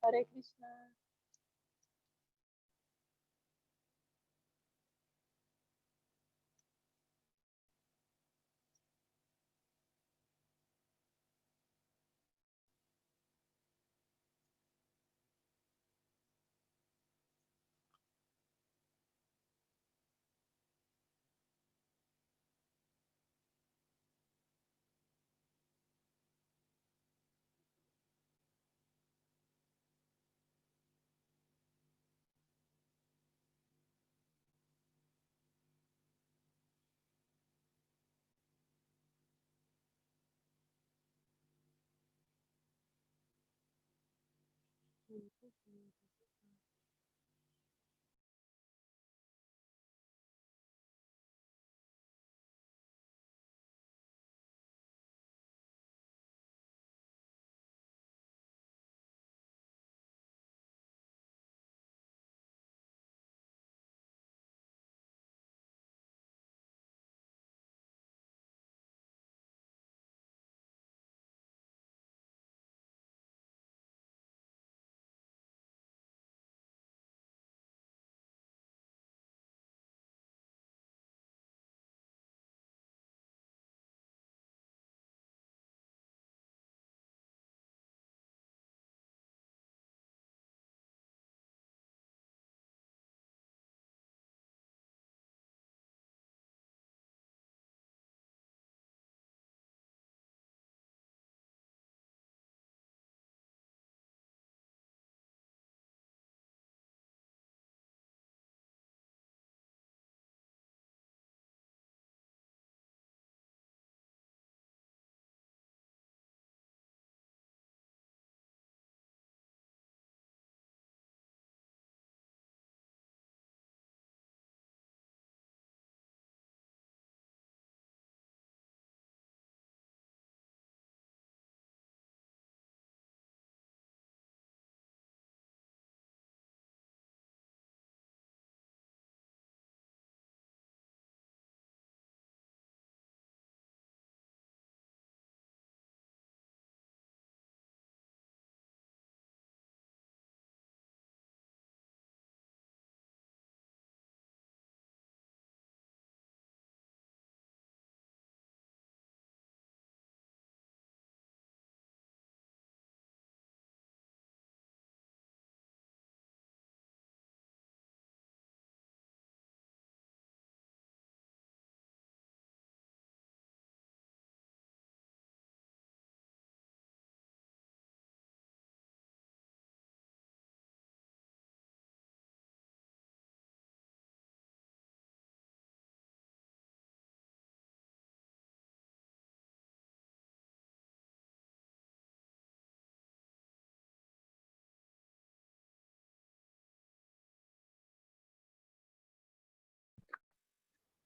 Hare Krishna.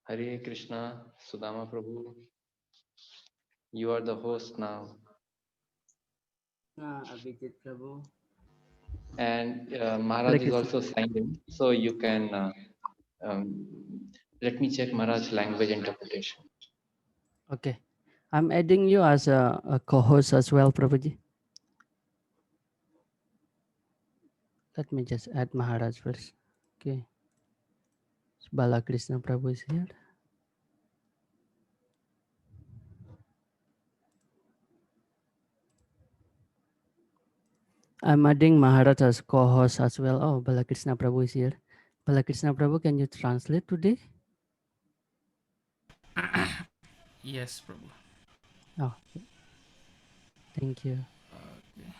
Hare Krishna, Sudama Prabhu. You are the host now. Abhijit Prabhu. And Maharaj is also signed in, so you can let me check Maharaj language interpretation. Okay. I'm adding you as a co-host as well, Prabhuji. Let me just add Maharaj first. Okay. Balakrishna Prabhu is here. I'm adding Maharaj as co-host as well. Oh, Balakrishna Prabhu is here. Balakrishna Prabhu, can you translate today? Yes, Prabhu. Oh, thank you. Okay.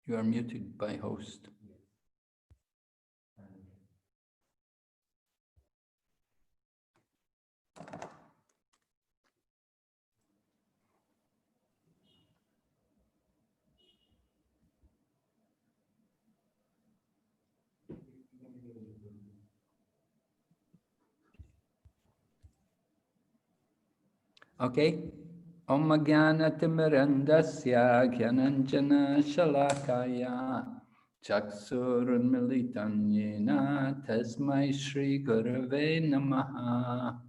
You are muted by host. Okay. Om Jnana Timirandasya Gyananjana Shalakaya Chaksurunmilitam Yena Tasmai Shri Gurave Namaha.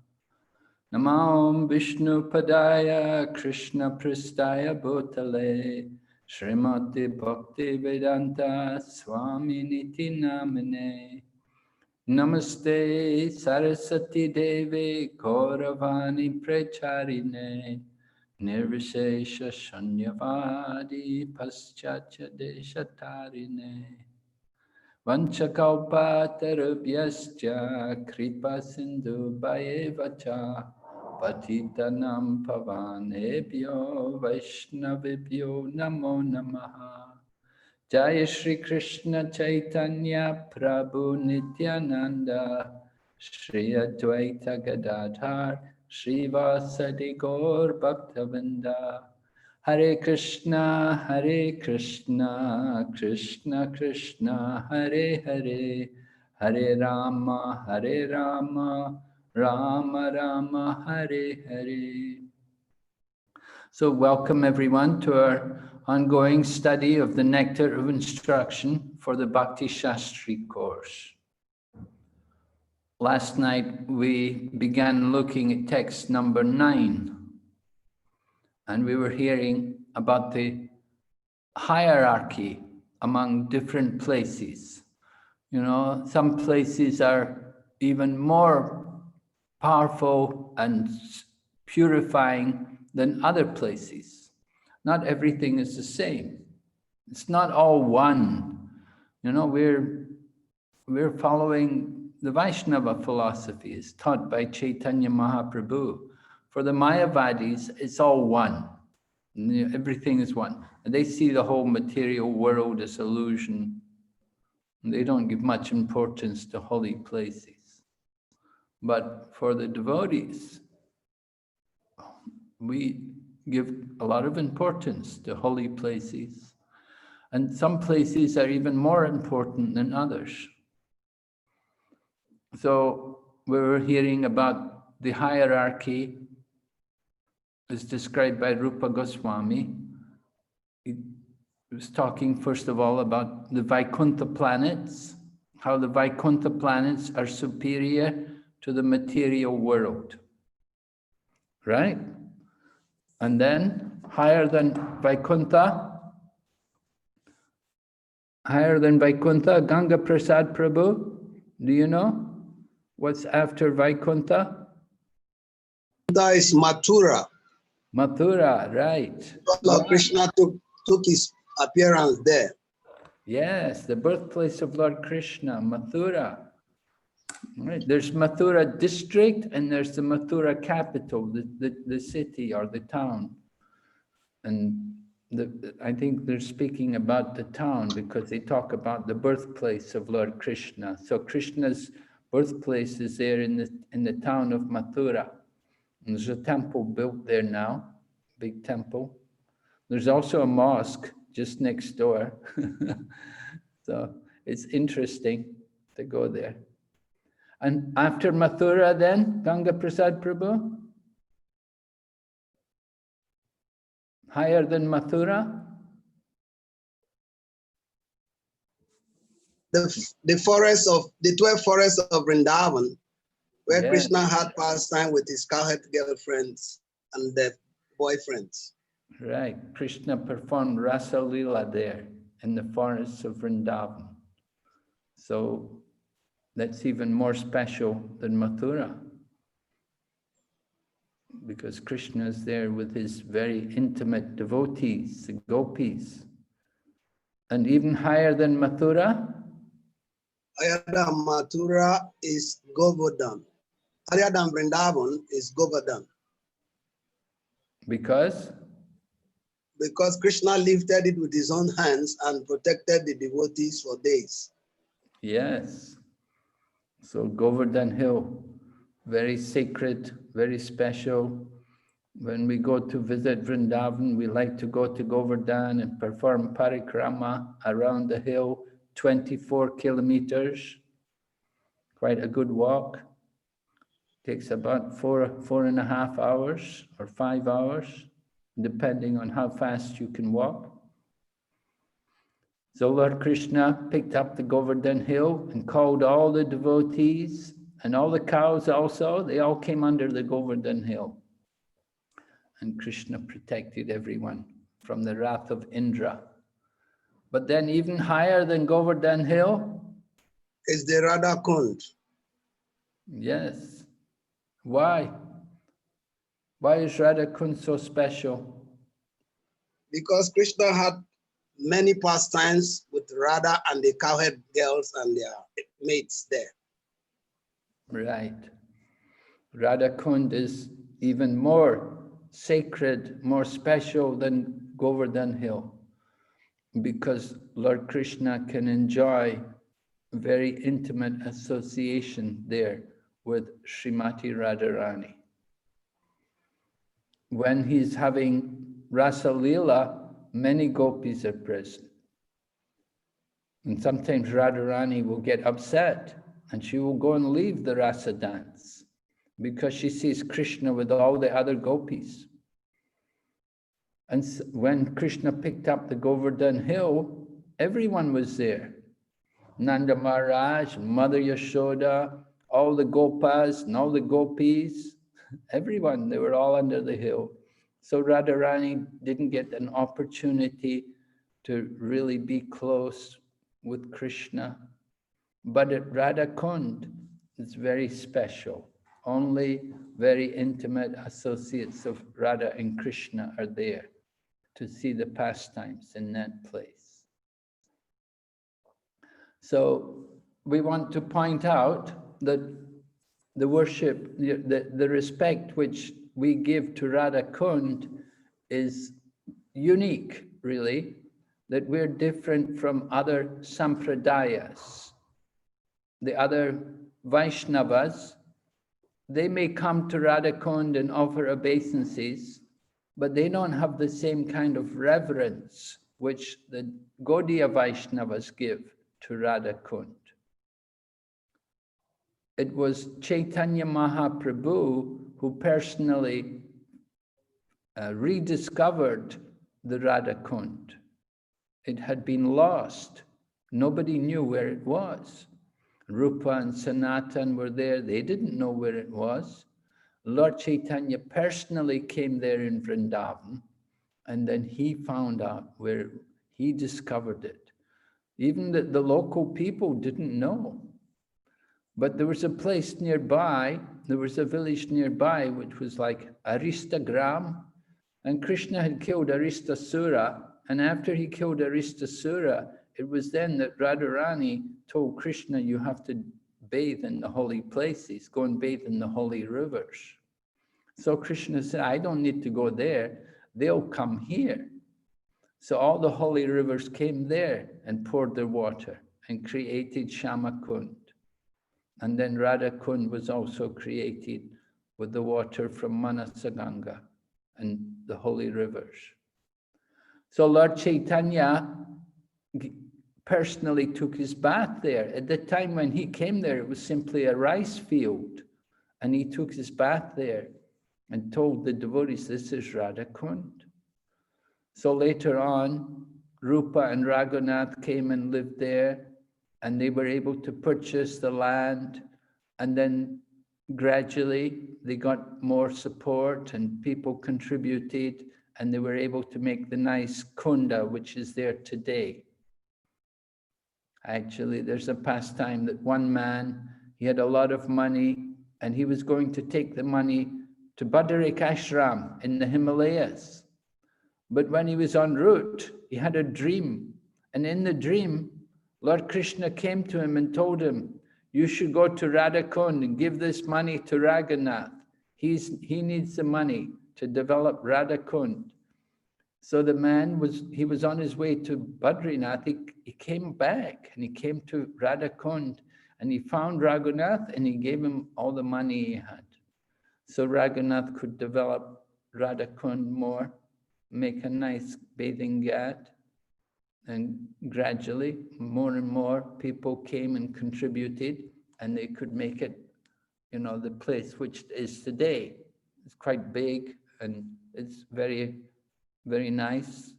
Namo Vishnu Padaya Krishna Pristaya Bhutale Srimati Bhakti Vedanta Swami Niti Namine. Namaste Saraswati Devi Gauravani Pracharine Nirvishesha Shanyavadi Paschatya Deshatarine Vanchakalpatarubhyascha Kripa Sindhu Bhayevacha Patitanam Pavanebhyo Vaishnavibhyo Namo Namaha. Jai Shri Krishna Chaitanya Prabhu Nityananda Shri Advaita Gadadhar Shri Vasadi Gaur Bhaktavinda Hare Krishna Krishna Krishna Hare Hare Hare Rama Rama Rama Hare Hare. So welcome everyone to our ongoing study of the Nectar of Instruction for the Bhakti Shastri course. Last night we began looking at text number 9, and we were hearing about the hierarchy among different places. You know, some places are even more powerful and purifying than other places. Not everything is the same. It's not all one. You know, we're following the Vaishnava philosophy. It's taught by Chaitanya Mahaprabhu. For the Mayavadis, it's all one. Everything is one. And they see the whole material world as illusion. And they don't give much importance to holy places. But for the devotees, we give a lot of importance to holy places. And some places are even more important than others. So we were hearing about the hierarchy as described by Rupa Goswami. He was talking first of all about the Vaikuntha planets, how the Vaikuntha planets are superior to the material world, right? And then higher than Vaikuntha, Ganga Prasad Prabhu, do you know what's after Vaikuntha? That is Mathura. Mathura, right. Lord Krishna took his appearance there. Yes, the birthplace of Lord Krishna, Mathura. Right. There's Mathura district and there's the Mathura capital, the city or the town. And I think they're speaking about the town because they talk about the birthplace of Lord Krishna. So Krishna's birthplace is there in the town of Mathura. And there's a temple built there now, big temple. There's also a mosque just next door. So it's interesting to go there. And after Mathura then, Ganga Prasad Prabhu? Higher than Mathura? The 12 forests of Vrindavan, where Yes. Krishna had pastime with his cowherd girlfriends and their boyfriends. Right, Krishna performed Rasa Leela there in the forests of Vrindavan. So that's even more special than Mathura, because Krishna is there with his very intimate devotees, the gopis. And even higher than Mathura? Higher than Mathura is Govardhan. Higher than Vrindavan is Govardhan. Because? Because Krishna lifted it with his own hands and protected the devotees for days. Yes. So Govardhan Hill, very sacred, very special. When we go to visit Vrindavan, we like to go to Govardhan and perform parikrama around the hill, 24 kilometers. Quite a good walk. Takes about 4.5 hours or 5 hours, depending on how fast you can walk. So Lord Krishna picked up the Govardhan Hill and called all the devotees and all the cows also, they all came under the Govardhan Hill. And Krishna protected everyone from the wrath of Indra. But then even higher than Govardhan Hill is the Radha Kund. Yes. Why? Why is Radha Kund so special? Because Krishna had many pastimes with Radha and the cowherd girls and their mates there. Right. Radha Kund is even more sacred, more special than Govardhan Hill, because Lord Krishna can enjoy very intimate association there with Srimati Radharani. When he's having Rasa Leela, many gopis are present. And sometimes Radharani will get upset and she will go and leave the Rasa dance because she sees Krishna with all the other gopis. And when Krishna picked up the Govardhan Hill, everyone was there. Nanda Maharaj, Mother Yashoda, all the gopas and all the gopis, everyone, they were all under the hill. So Radharani didn't get an opportunity to really be close with Krishna. But at Radha Kund, it's very special. Only very intimate associates of Radha and Krishna are there to see the pastimes in that place. So we want to point out that the worship, the respect which we give to Radha Kund is unique, really, that we're different from other sampradayas. The other Vaishnavas, they may come to Radha Kund and offer obeisances, but they don't have the same kind of reverence which the Gaudiya Vaishnavas give to Radha Kund. It was Chaitanya Mahaprabhu who personally rediscovered the Radha Kund. It had been lost. Nobody knew where it was. Rupa and Sanatan were there. They didn't know where it was. Lord Chaitanya personally came there in Vrindavan, and then he found out where he discovered it. Even the local people didn't know. But there was a place nearby, there was a village nearby, which was like Aristagram, and Krishna had killed Aristasura, and after he killed Aristasura, it was then that Radharani told Krishna, you have to bathe in the holy places, go and bathe in the holy rivers. So Krishna said, I don't need to go there, they'll come here. So all the holy rivers came there and poured their water and created Shama Kund. And then Radha Kund was also created with the water from Manasaganga and the holy rivers. So Lord Chaitanya personally took his bath there. At the time when he came there, it was simply a rice field. And he took his bath there and told the devotees, this is Radha Kund. So later on, Rupa and Raghunath came and lived there, and they were able to purchase the land, and then gradually they got more support and people contributed, and they were able to make the nice kunda, which is there today. Actually, there's a pastime that one man, he had a lot of money, and he was going to take the money to Badarik Ashram in the Himalayas. But when he was en route, he had a dream, and in the dream, Lord Krishna came to him and told him, you should go to Radha Kund and give this money to Raghunath. He needs the money to develop Radha Kund. So the man he was on his way to Badrinath. He came back and he came to Radhakund and he found Raghunath and he gave him all the money he had. So Raghunath could develop Radhakund more, make a nice bathing ghat. And gradually, more and more people came and contributed, and they could make it, the place which it is today. It's quite big and it's very, very nice.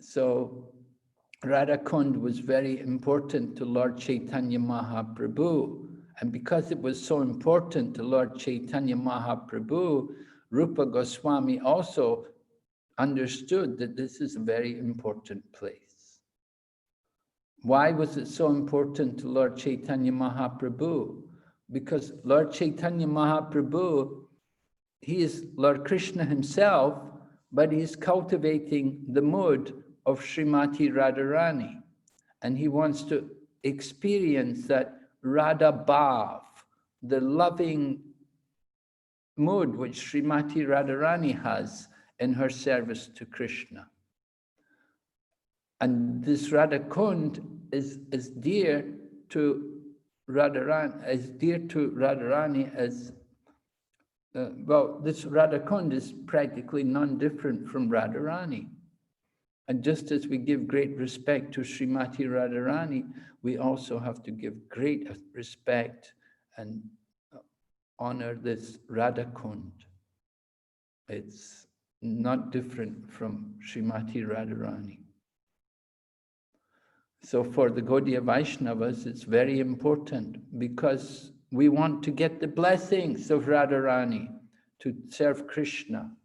So Radhakund was very important to Lord Chaitanya Mahaprabhu. And because it was so important to Lord Chaitanya Mahaprabhu, Rupa Goswami also understood that this is a very important place. Why was it so important to Lord Chaitanya Mahaprabhu? Because Lord Chaitanya Mahaprabhu, he is Lord Krishna himself, but he's cultivating the mood of Srimati Radharani. And he wants to experience that Radha Bhav, the loving mood which Srimati Radharani has in her service to Krishna. And this Radhakund is dear to Radharani, as this Radhakund is practically non-different from Radharani. And just as we give great respect to Srimati Radharani, we also have to give great respect and honor this Radhakund. It's not different from Srimati Radharani. So for the Gaudiya Vaishnavas, it's very important because we want to get the blessings of Radharani to serve Krishna.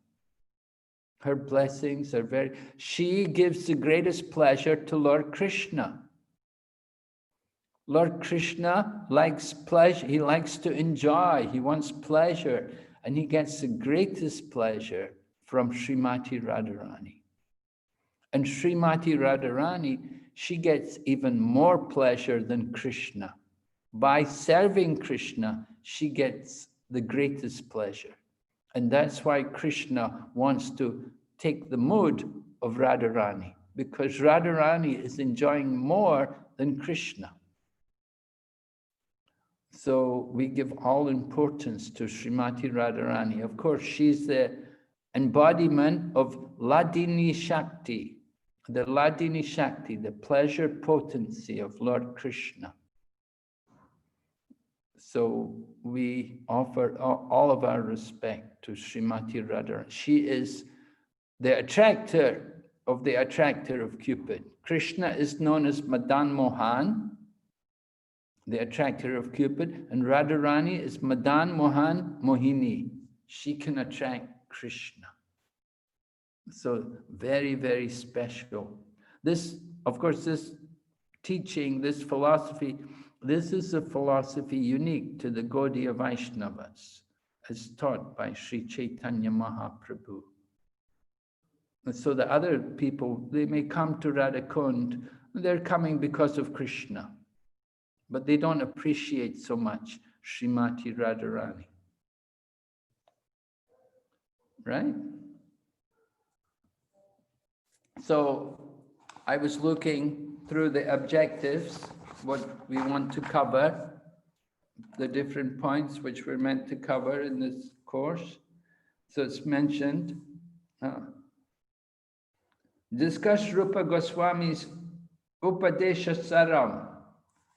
Her blessings are she gives the greatest pleasure to Lord Krishna. Lord Krishna likes pleasure, he likes to enjoy, he wants pleasure, and he gets the greatest pleasure from Srimati Radharani. And Srimati Radharani, she gets even more pleasure than Krishna. By serving Krishna, she gets the greatest pleasure. And that's why Krishna wants to take the mood of Radharani, because Radharani is enjoying more than Krishna. So we give all importance to Srimati Radharani. Of course, she's the embodiment of Ladini Shakti, the pleasure potency of Lord Krishna. So we offer all of our respect to Srimati Radharani. She is the attractor of the attractor of Cupid. Krishna is known as Madan Mohan, the attractor of Cupid, and Radharani is Madan Mohan Mohini. She can attract Krishna. So very, very special. This, of course, this teaching, this philosophy, this is a philosophy unique to the Gaudiya Vaishnavas, as taught by Sri Chaitanya Mahaprabhu. And so the other people, they may come to Radhakund, they're coming because of Krishna, but they don't appreciate so much Srimati Radharani. Right? So I was looking through the objectives, what we want to cover, the different points which we're meant to cover in this course. So it's mentioned, discuss Rupa Goswami's Upadesha Saram,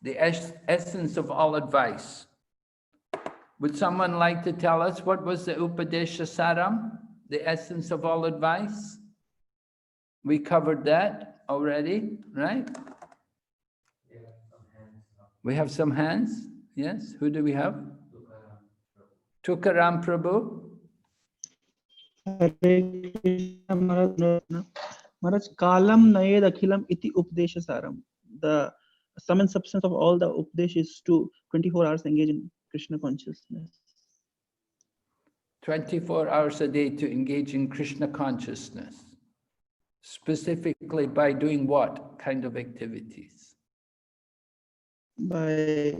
the essence of all advice. Would someone like to tell us what was the Upadesha Saram, the essence of all advice? We covered that already, right? We have some hands. Yes, who do we have? Tukaram Prabhu. Hare Krishna Maharaj, Kalam Nayed Akhilam Iti Updesha Saram. The sum and substance of all the Updesh is to 24 hours engage in Krishna consciousness. 24 hours a day to engage in Krishna consciousness. Specifically by doing what kind of activities? By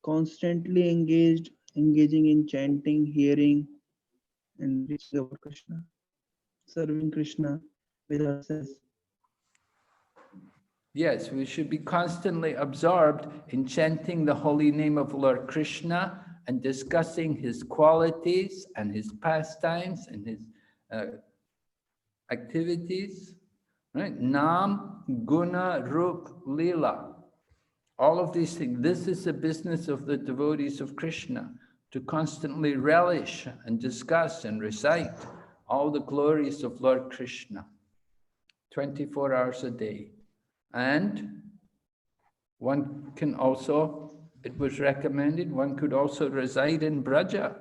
constantly engaging in chanting, hearing, in reaching about Krishna, serving Krishna with ourselves. Yes, we should be constantly absorbed in chanting the holy name of Lord Krishna and discussing his qualities and his pastimes and his activities. Right? Nam, Guna, Rup, Lila. All of these things. This is the business of the devotees of Krishna, to constantly relish and discuss and recite all the glories of Lord Krishna, 24 hours a day. And one can also, it was recommended, one could also reside in Braja,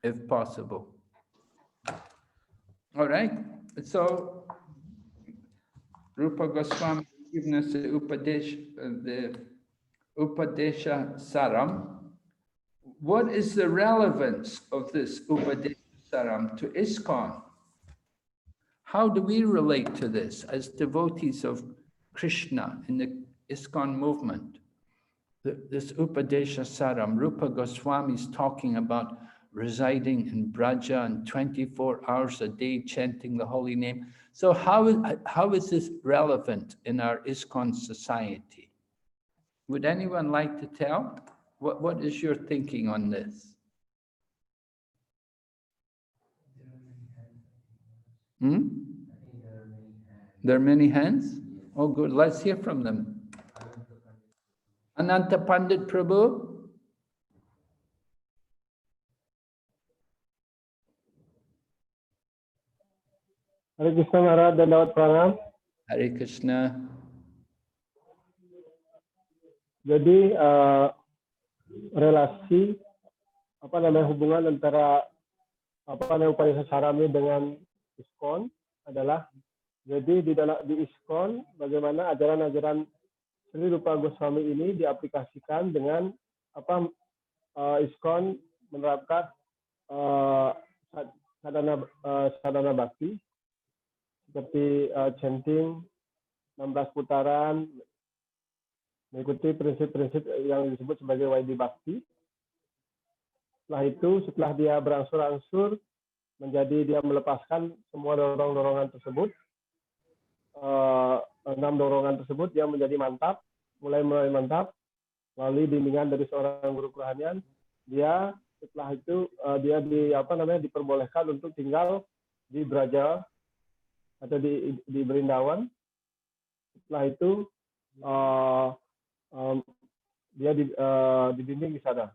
if possible. All right, so Rupa Goswami has given us the Upadesha Saram. What is the relevance of this Upadesha Saram to ISKCON? How do we relate to this as devotees of Krishna in the ISKCON movement? This Upadesha Saram, Rupa Goswami is talking about residing in Braja and 24 hours a day chanting the holy name. So how is this relevant in our ISKCON society? Would anyone like to tell? What is your thinking on this? There are many hands? Oh, good. Let's hear from them. Ananta Pandit Prabhu? Hare Krishna Maharaj, Dandavad Pranam. Hare Krishna. Jadi relasi hubungan antara Upadesha Saram ini dengan ISKCON adalah, jadi di ISKCON bagaimana ajaran-ajaran Sri Rupa Goswami ini diaplikasikan dengan ISKCON menerapkan sadhana bakti seperti chanting 16 putaran, mengikuti prinsip-prinsip yang disebut sebagai Vaidhi Bhakti. Setelah itu, setelah dia berangsur-angsur menjadi dia melepaskan semua dorongan-dorongan tersebut, 6 dorongan tersebut, dia menjadi mantap, mulai mantap, melalui bimbingan dari seorang guru kerohanian. Dia setelah itu dia diperbolehkan untuk tinggal di Braja atau di Brindawan. Setelah itu dia dibimbing di sana.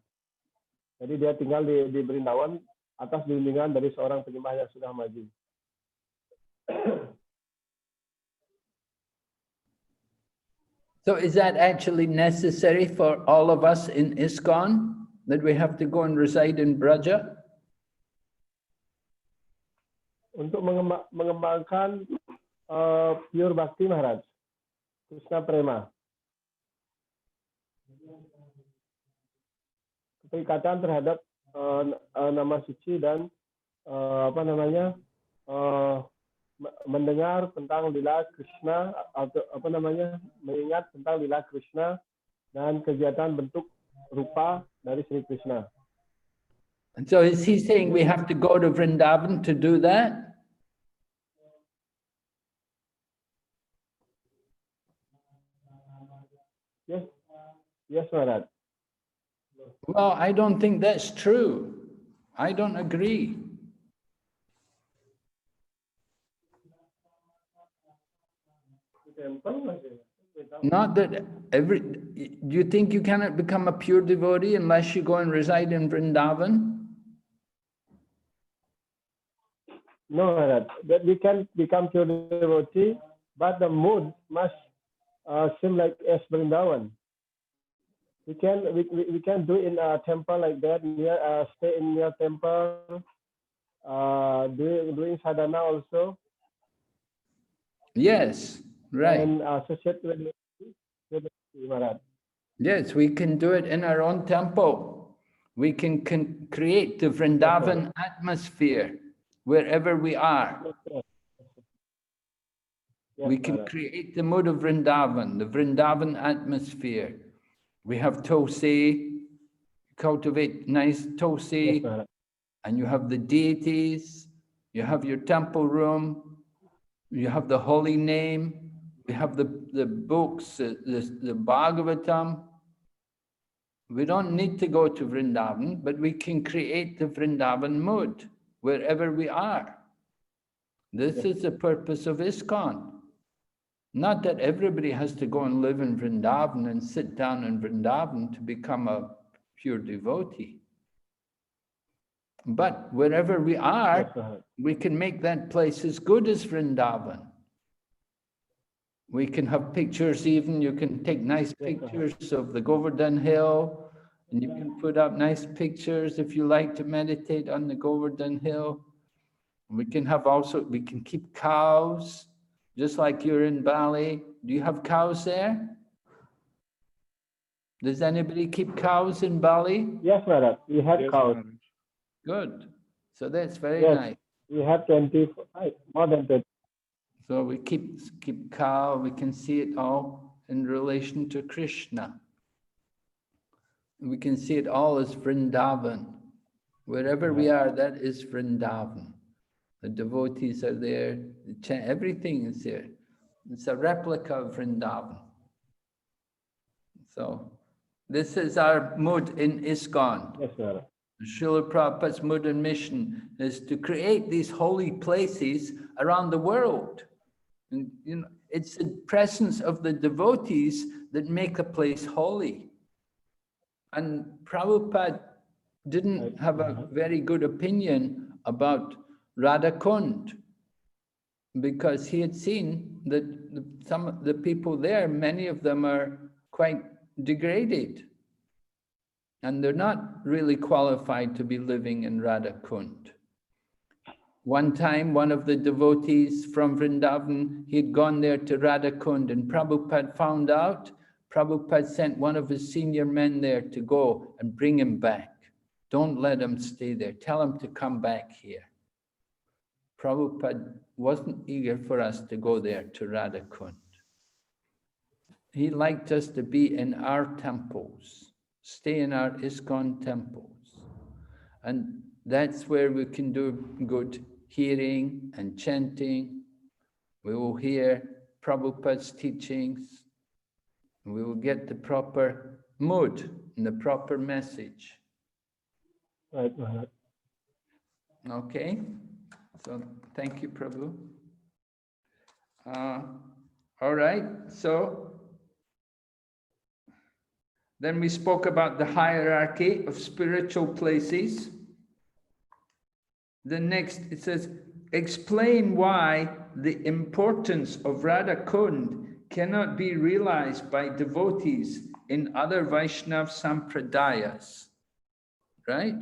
Jadi dia tinggal di Brindawan atas bimbingan dari seorang penyembah yang sudah maju. So is that actually necessary for all of us in ISKCON, that we have to go and reside in Braja? Untuk mengembangkan pure Bhakti Maharaj, Krishna Prema. Keterikatan terhadap nama suci dan mendengar tentang lila Krishna atau mengingat tentang lila Krishna dan kegiatan bentuk rupa dari Sri Krishna. And so is he saying we have to go to Vrindavan to do that? Yes, Maharaj. Well, I don't think that's true. I don't agree. Not that do you think you cannot become a pure devotee unless you go and reside in Vrindavan? No, Maharaj. That we can become pure devotee, but the mood must seem like as Vrindavan. We can do in a temple like that, stay in your temple, doing sadhana also. Yes, right. And associate with Maharaj. Yes, we can do it in our own temple. We can create the Vrindavan atmosphere wherever we are. Yes, We can Maharaj. create the mood of Vrindavan, the Vrindavan atmosphere. We have Tulsi, cultivate nice Tulsi, Yes, Maharaj. and you have the deities, you have your temple room, you have the holy name, we have the books, the Bhagavatam. We don't need to go to Vrindavan, but we can create the Vrindavan mood wherever we are. This is the purpose of ISKCON. Not that everybody has to go and live in Vrindavan and sit down in Vrindavan to become a pure devotee. But wherever we are, we can make that place as good as Vrindavan. We can have pictures even, you can take nice pictures of the Govardhan Hill, and you can put up nice pictures if you like to meditate on the Govardhan Hill. We can have also, we can keep cows, just like you're in Bali. Do you have cows there? Does anybody keep cows in Bali? Yes, Maharaj. We have cows. Good. So that's very nice. We have 25, more than 20. So we keep cow, we can see it all in relation to Krishna. We can see it all as Vrindavan. Wherever we are, that is Vrindavan. The devotees are there, everything is there. It's a replica of Vrindavan. So this is our mood in ISKCON. Yes, sir. Srila Prabhupada's mood and mission is to create these holy places around the world. And, you know, it's the presence of the devotees that make a place holy. And Prabhupada didn't have a very good opinion about Radha Kund, because he had seen that some of the people there, many of them are quite degraded. And they're not really qualified to be living in Radha Kund. One time, one of the devotees from Vrindavan, he had gone there to Radha Kund, and Prabhupada found out. Prabhupada sent one of his senior men there to go and bring him back. Don't let him stay there. Tell him to come back here. Prabhupada wasn't eager for us to go there to Radha Kund. He liked us to be in our temples, stay in our ISKCON temples. And that's where we can do good hearing and chanting. We will hear Prabhupada's teachings. We will get the proper mood and the proper message. Right. Okay, so thank you, Prabhu. All right, so then we spoke about the hierarchy of spiritual places. The next, it says, explain why the importance of Radha Kund cannot be realized by devotees in other Vaishnav Sampradayas, right?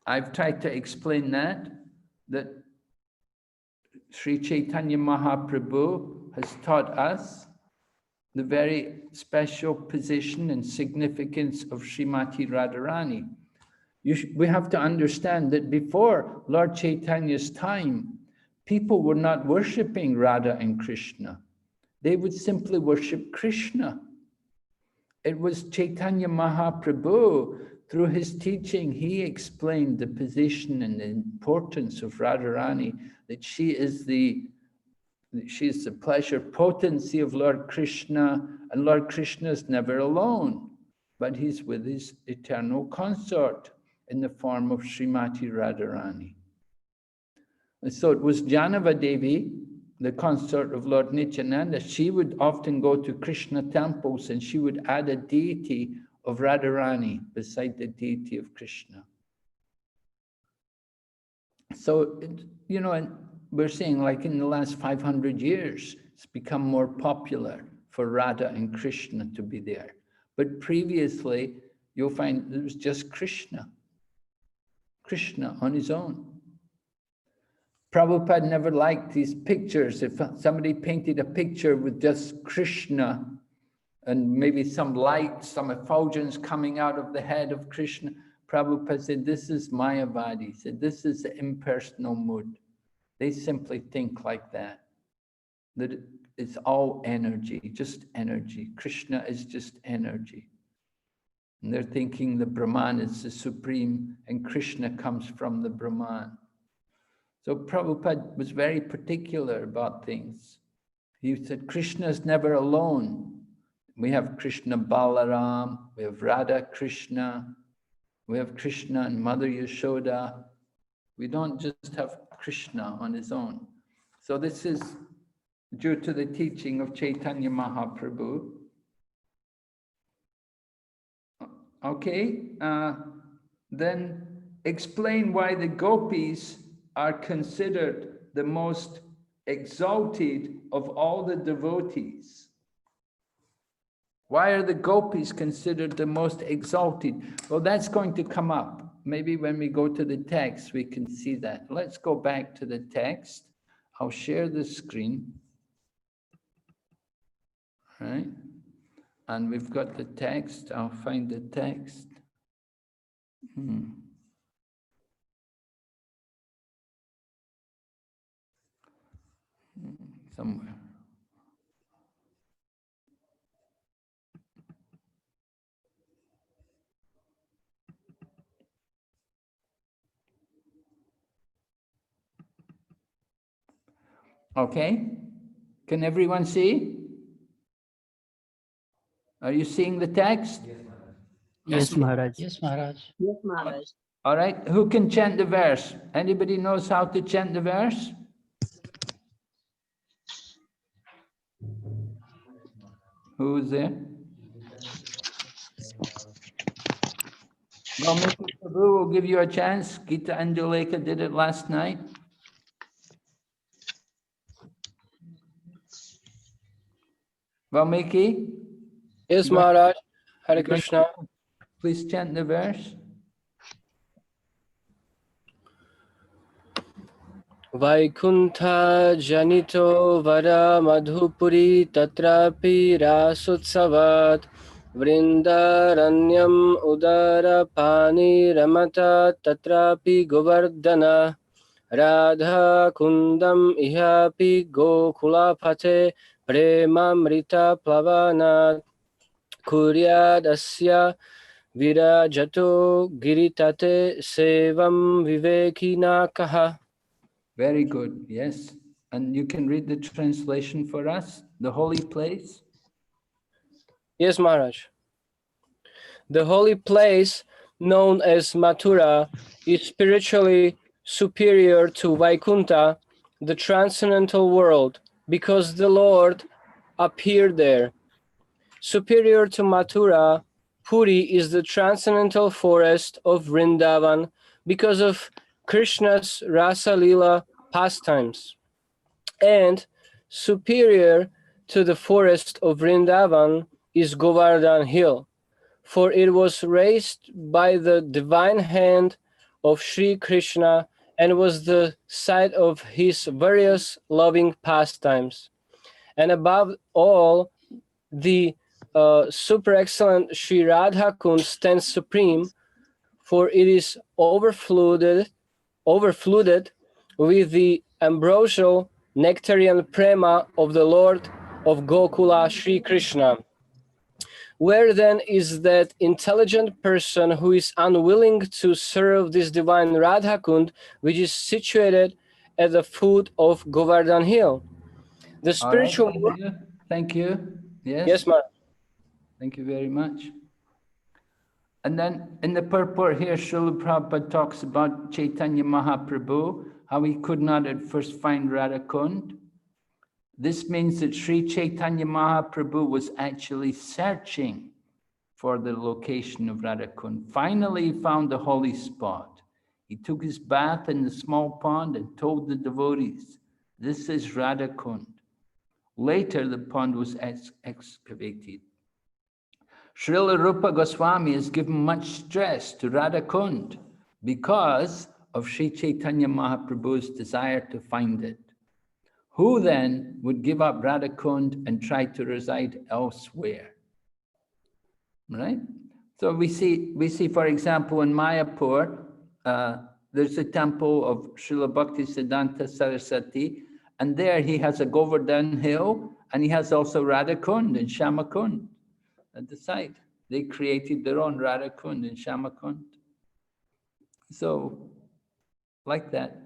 I've tried to explain that Sri Chaitanya Mahaprabhu has taught us the very special position and significance of Srimati Radharani. We have to understand that before Lord Chaitanya's time, people were not worshipping Radha and Krishna. They would simply worship Krishna. It was Chaitanya Mahaprabhu, through his teaching, he explained the position and the importance of Radharani, that she is the pleasure potency of Lord Krishna, and Lord Krishna is never alone, but he's with his eternal consort in the form of Srimati Radharani. And so it was Janava Devi, the consort of Lord Nityananda. She would often go to Krishna temples and she would add a deity of Radharani beside the deity of Krishna. So, you know, and we're saying like in the last 500 years, it's become more popular for Radha and Krishna to be there. But previously, you'll find it was just Krishna on his own. Prabhupada never liked these pictures. If somebody painted a picture with just Krishna and maybe some light, some effulgence coming out of the head of Krishna, Prabhupada said, this is Mayavadi. He said, this is the impersonal mood. They simply think like that it's all energy, just energy. Krishna is just energy. And they're thinking the Brahman is the supreme and Krishna comes from the Brahman. So Prabhupada was very particular about things. He said, Krishna is never alone. We have Krishna Balaram, we have Radha Krishna, we have Krishna and Mother Yashoda. We don't just have Krishna on his own. So this is due to the teaching of Chaitanya Mahaprabhu. Okay, then explain why the gopis are considered the most exalted of all the devotees. Why are the gopis considered the most exalted? Well, that's going to come up. Maybe when we go to the text, we can see that. Let's go back to the text. I'll share the screen. Right? And we've got the text. I'll find the text. Somewhere. Okay, can everyone see? Are you seeing the text? Yes, Maharaj. Yes, Maharaj. Yes, Maharaj. All right, who can chant the verse? Anybody knows how to chant the verse? Who's there? Well, Mr. Prabhu will give you a chance. Gita Anduleka did it last night. Valmiki? Yes, Maharaj. Hare Krishna. Please chant the verse. Vaikuntha janito vara madhupuri tatrapi rasutsavat vrindaranyam udara pani ramata tatrapi govardhana radha kundam ihapi gokulapate premamrita plavanat kuryadasya virajato giritate sevam vivekina. Very good, yes. And you can read the translation for us, the holy place? Yes, Maharaj. The holy place, known as Mathura, is spiritually superior to Vaikuntha, the transcendental world, because the Lord appeared there. Superior to Mathura, Puri is the transcendental forest of Vrindavan because of Krishna's Rasa Lila pastimes. And superior to the forest of Vrindavan is Govardhan Hill, for it was raised by the divine hand of Sri Krishna and was the site of his various loving pastimes. And above all, the super excellent Sri Radha Kund stands supreme, for it is overflooded with the ambrosial nectarian prema of the Lord of Gokula, Sri Krishna. Where then is that intelligent person who is unwilling to serve this divine Radha Kund, which is situated at the foot of Govardhan Hill? The spiritual... All right, thank you. Yes. Yes, Maharaj. Thank you very much. And then in the purport here, Srila Prabhupada talks about Chaitanya Mahaprabhu, how he could not at first find Radhakund. This means that Sri Chaitanya Mahaprabhu was actually searching for the location of Radhakund. Finally, he found the holy spot. He took his bath in the small pond and told the devotees, "This is Radhakund." Later, the pond was excavated. Srila Rupa Goswami has given much stress to Radhakund because of Sri Chaitanya Mahaprabhu's desire to find it. Who then would give up Radhakund and try to reside elsewhere? Right? So we see, for example, in Mayapur, there's a temple of Srila Bhaktisiddhanta Saraswati, and there he has a Govardhan Hill, and he has also Radhakund and Shamakund at the side. They created their own Radha Kund and Shama Kund. So, like that.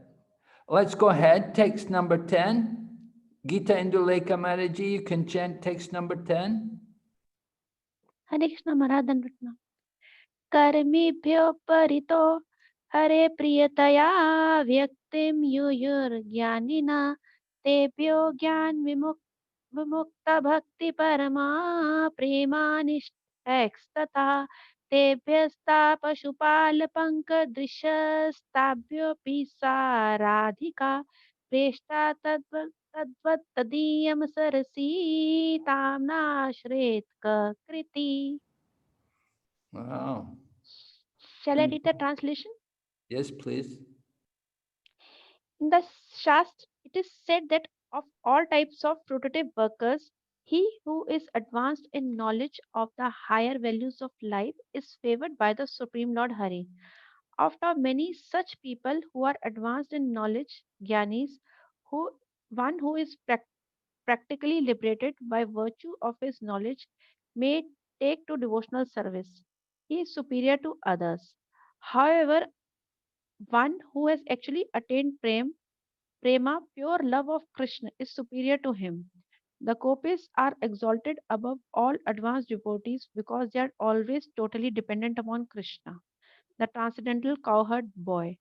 Let's go ahead. Text number 10. Gita Indulekha Maharaji, you can chant text number 10. Hare Krishna Maharaj Dandatna. Karmibhyo parito Hare priyataya vyaktim yuyur jnanina tebhyo jnan vimukta bhakti parama premanishtha tebhyasta pashupal pankadrishabhyo pisa radhika preshta tadvat tadiyam sarasi tamna shretka kriti. Wow. Shall I read the translation? Yes, please. In the Shastra, it is said that of all types of fruitative workers, he who is advanced in knowledge of the higher values of life is favored by the Supreme Lord Hari. After many such people who are advanced in knowledge, Gyanis, one who is practically liberated by virtue of his knowledge, may take to devotional service. He is superior to others. However, one who has actually attained prema, pure love of Krishna, is superior to him. The gopis are exalted above all advanced devotees because they are always totally dependent upon Krishna, the transcendental cowherd boy.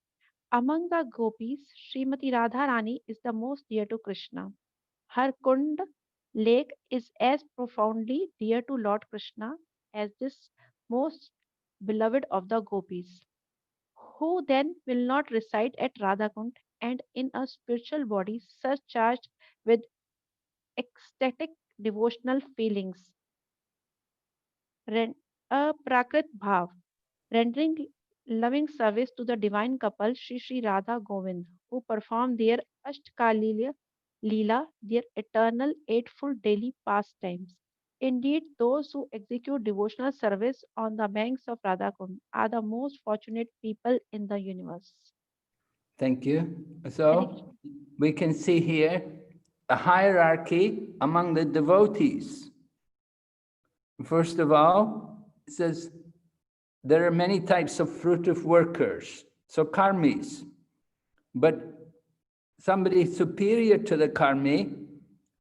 Among the gopis, Srimati Radharani is the most dear to Krishna. Her Kund lake is as profoundly dear to Lord Krishna as this most beloved of the gopis. Who then will not reside at Radhakund and in a spiritual body surcharged with ecstatic devotional feelings? A Prakrit Bhav, rendering loving service to the divine couple Sri Sri Radha Govind, who perform their Ashtkali Leela, their eternal eightfold daily pastimes. Indeed, those who execute devotional service on the banks of Radhakund are the most fortunate people in the universe. Thank you. So we can see here a hierarchy among the devotees. First of all, it says there are many types of fruitive workers, so karmis. But somebody superior to the karmi,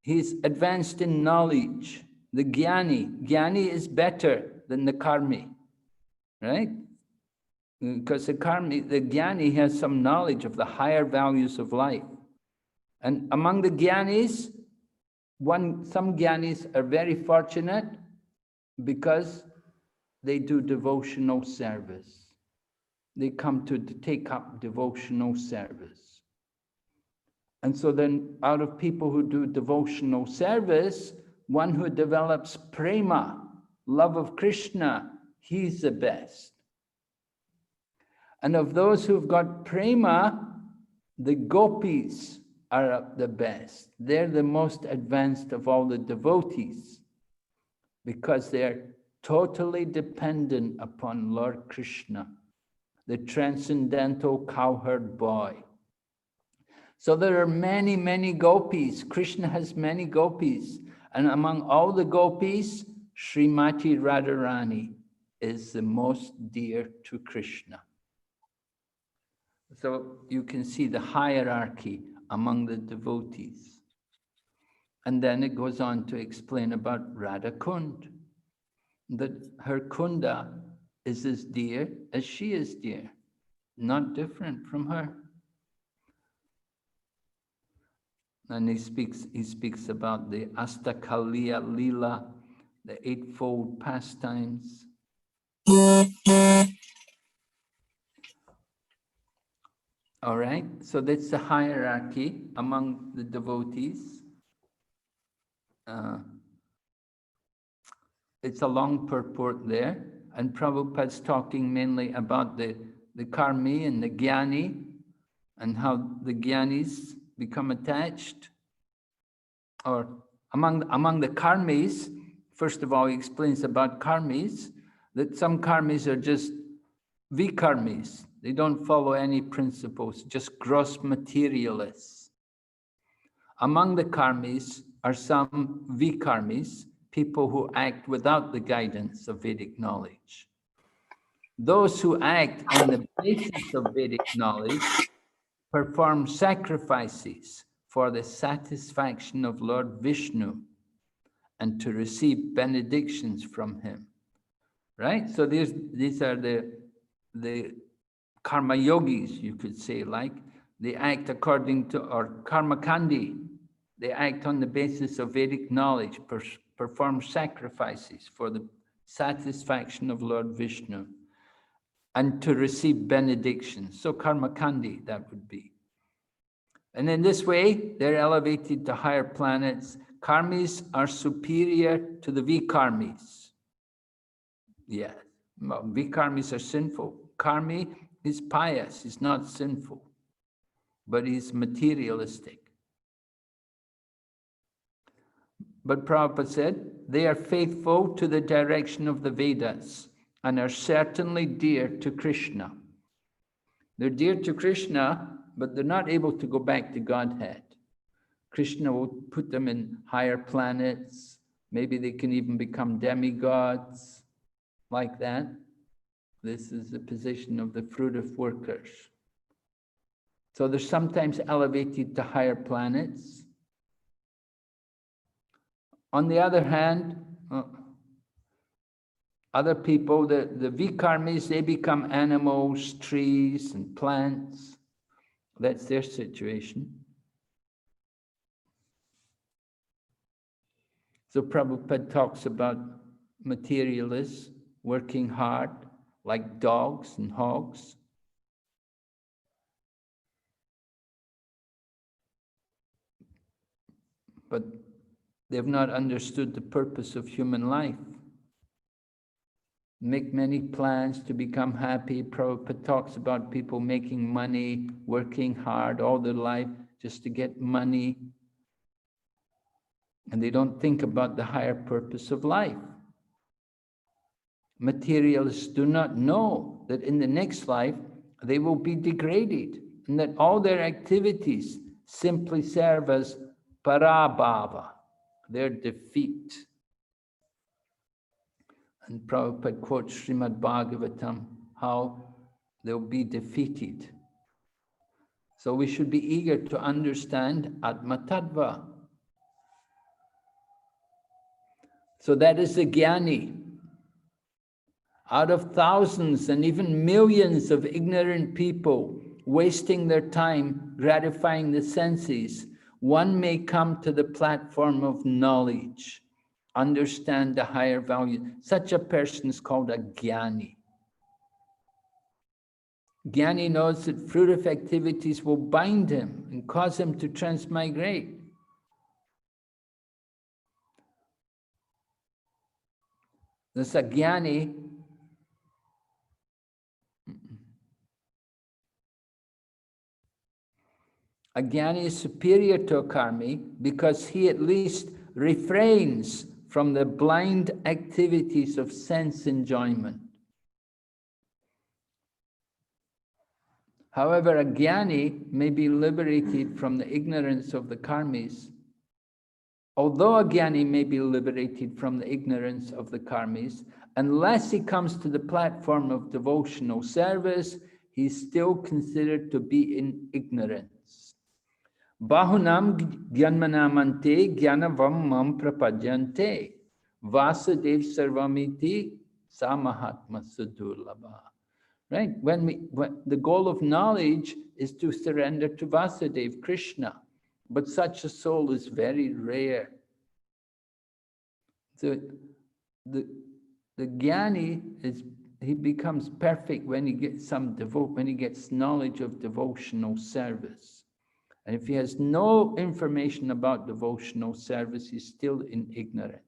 he's advanced in knowledge. The jnani is better than the karmi, right? Because the jnani has some knowledge of the higher values of life. And among the jnanis, some jnanis are very fortunate because they do devotional service. They come to take up devotional service. And so then out of people who do devotional service, one who develops prema, love of Krishna, he's the best. And of those who've got prema, the gopis are the best. They're the most advanced of all the devotees because they're totally dependent upon Lord Krishna, the transcendental cowherd boy. So there are many, many gopis. Krishna has many gopis. And among all the gopis, Srimati Radharani is the most dear to Krishna. So you can see the hierarchy among the devotees. And then it goes on to explain about Radha Kund, that her Kunda is as dear as she is dear, not different from her. And he speaks about the Astakaliya Leela, the eightfold pastimes. All right, so that's the hierarchy among the devotees. It's a long purport there, and Prabhupada's talking mainly about the karmi and the jnani, and how the jnanis become attached. Or among the karmis, first of all, he explains about karmis, that some karmis are just vikarmis. They don't follow any principles, just gross materialists. Among the karmis are some vikarmis, people who act without the guidance of Vedic knowledge. Those who act on the basis of Vedic knowledge perform sacrifices for the satisfaction of Lord Vishnu and to receive benedictions from him. Right? So these are the karma yogis, you could say, like they act according to, or karma kandi, they act on the basis of Vedic knowledge, perform sacrifices for the satisfaction of Lord Vishnu and to receive benedictions. So karma kandi, that would be. And in this way, they're elevated to higher planets. Karmis are superior to the vikarmis. Yeah, well, vikarmis are sinful. Karmi is pious, he's not sinful, but he's materialistic. But Prabhupada said, they are faithful to the direction of the Vedas and are certainly dear to Krishna. They're dear to Krishna, but they're not able to go back to Godhead. Krishna will put them in higher planets. Maybe they can even become demigods, like that. This is the position of the fruitive workers. So they're sometimes elevated to higher planets. On the other hand, other people, the vikarmis, they become animals, trees, and plants. That's their situation. So Prabhupada talks about materialists working hard, like dogs and hogs. But they've not understood the purpose of human life. Make many plans to become happy. Prabhupada talks about people making money, working hard all their life just to get money. And they don't think about the higher purpose of life. Materialists do not know that in the next life, they will be degraded and that all their activities simply serve as parabhava, their defeat. And Prabhupada quotes Srimad Bhagavatam, how they'll be defeated. So we should be eager to understand Atma Tattva. So that is the Jnani. Out of thousands and even millions of ignorant people wasting their time gratifying the senses, one may come to the platform of knowledge, understand the higher value. Such a person is called a Jnani. Jnani knows that fruitive activities will bind him and cause him to transmigrate. This Jnani is superior to a karmi because he at least refrains from the blind activities of sense enjoyment. However, a Jnani may be liberated from the ignorance of the karmis. Although a Jnani may be liberated from the ignorance of the karmis, unless he comes to the platform of devotional service, he is still considered to be in ignorance. Bahunam jnanmanamante jnanavam mam prapajyante Vasudev sarvamiti samahatma sudurlabha. Right? When the goal of knowledge is to surrender to Vasudev, Krishna, but such a soul is very rare. So the Jnani he becomes perfect when he gets when he gets knowledge of devotional service. And if he has no information about devotional service, he's still in ignorance.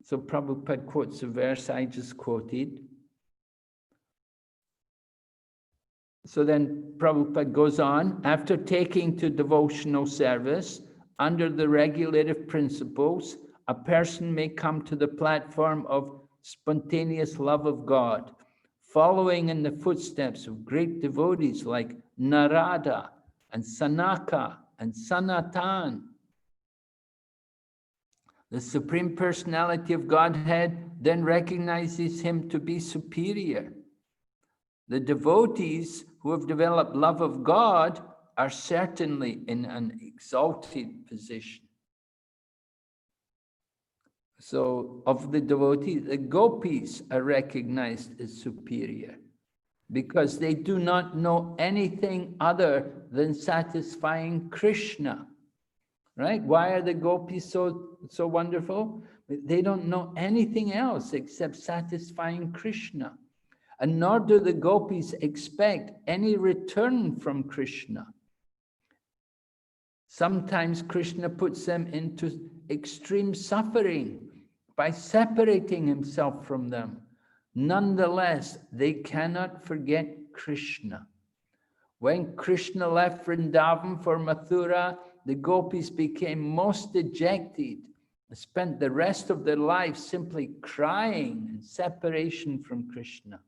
So Prabhupada quotes a verse I just quoted. So then Prabhupada goes on, after taking to devotional service, under the regulative principles, a person may come to the platform of spontaneous love of God, following in the footsteps of great devotees like Narada and Sanaka and Sanatan. The Supreme Personality of Godhead then recognizes him to be superior. The devotees who have developed love of God are certainly in an exalted position. So, of the devotees, the gopis are recognized as superior because they do not know anything other than satisfying Krishna. Right? Why are the gopis so wonderful? They don't know anything else except satisfying Krishna. And nor do the gopis expect any return from Krishna. Sometimes Krishna puts them into extreme suffering by separating himself from them. Nonetheless, they cannot forget Krishna. When Krishna left Vrindavan for Mathura, the gopis became most dejected, spent the rest of their lives simply crying in separation from Krishna.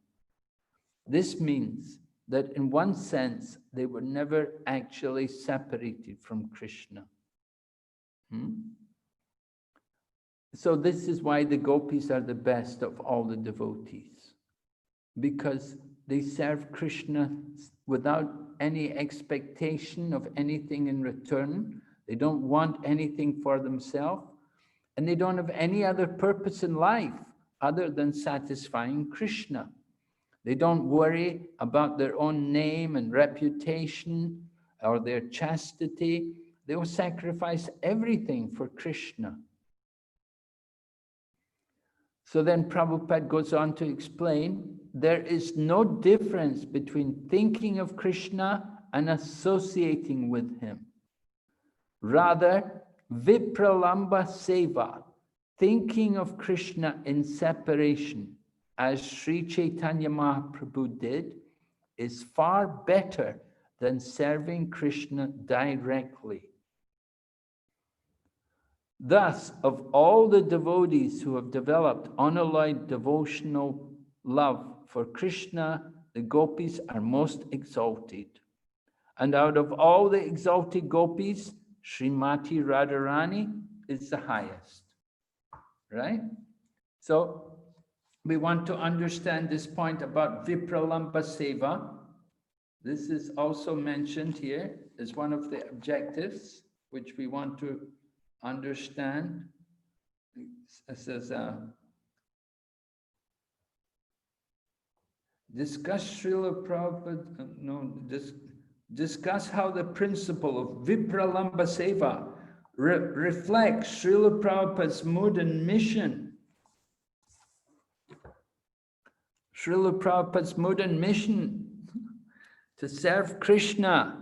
This means that in one sense, they were never actually separated from Krishna. So this is why the gopis are the best of all the devotees, because they serve Krishna without any expectation of anything in return. They don't want anything for themselves, and they don't have any other purpose in life other than satisfying Krishna. They don't worry about their own name and reputation or their chastity. They will sacrifice everything for Krishna. So then Prabhupada goes on to explain, there is no difference between thinking of Krishna and associating with him. Rather, vipralamba seva, thinking of Krishna in separation, as Sri Chaitanya Mahaprabhu did, is far better than serving Krishna directly. Thus, of all the devotees who have developed unalloyed devotional love for Krishna, the gopis are most exalted. And out of all the exalted gopis, Srimati Radharani is the highest. Right? So, we want to understand this point about Vipralamba Seva. This is also mentioned here as one of the objectives which we want to understand. It says, discuss Srila Prabhupada, discuss how the principle of Vipralamba Seva reflects Srila Prabhupada's mood and mission. Srila Prabhupada's mood and mission to serve Krishna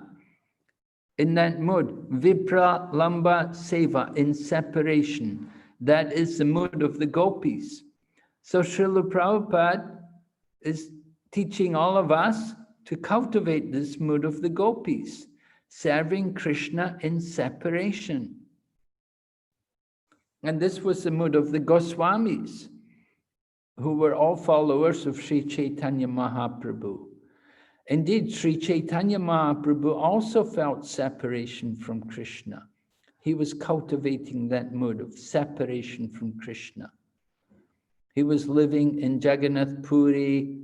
in that mood, Vipralamba Seva, in separation. That is the mood of the gopis. So Srila Prabhupada is teaching all of us to cultivate this mood of the gopis, serving Krishna in separation. And this was the mood of the Goswamis, who were all followers of Sri Chaitanya Mahaprabhu. Indeed, Sri Chaitanya Mahaprabhu also felt separation from Krishna. He was cultivating that mood of separation from Krishna. He was living in Jagannath Puri,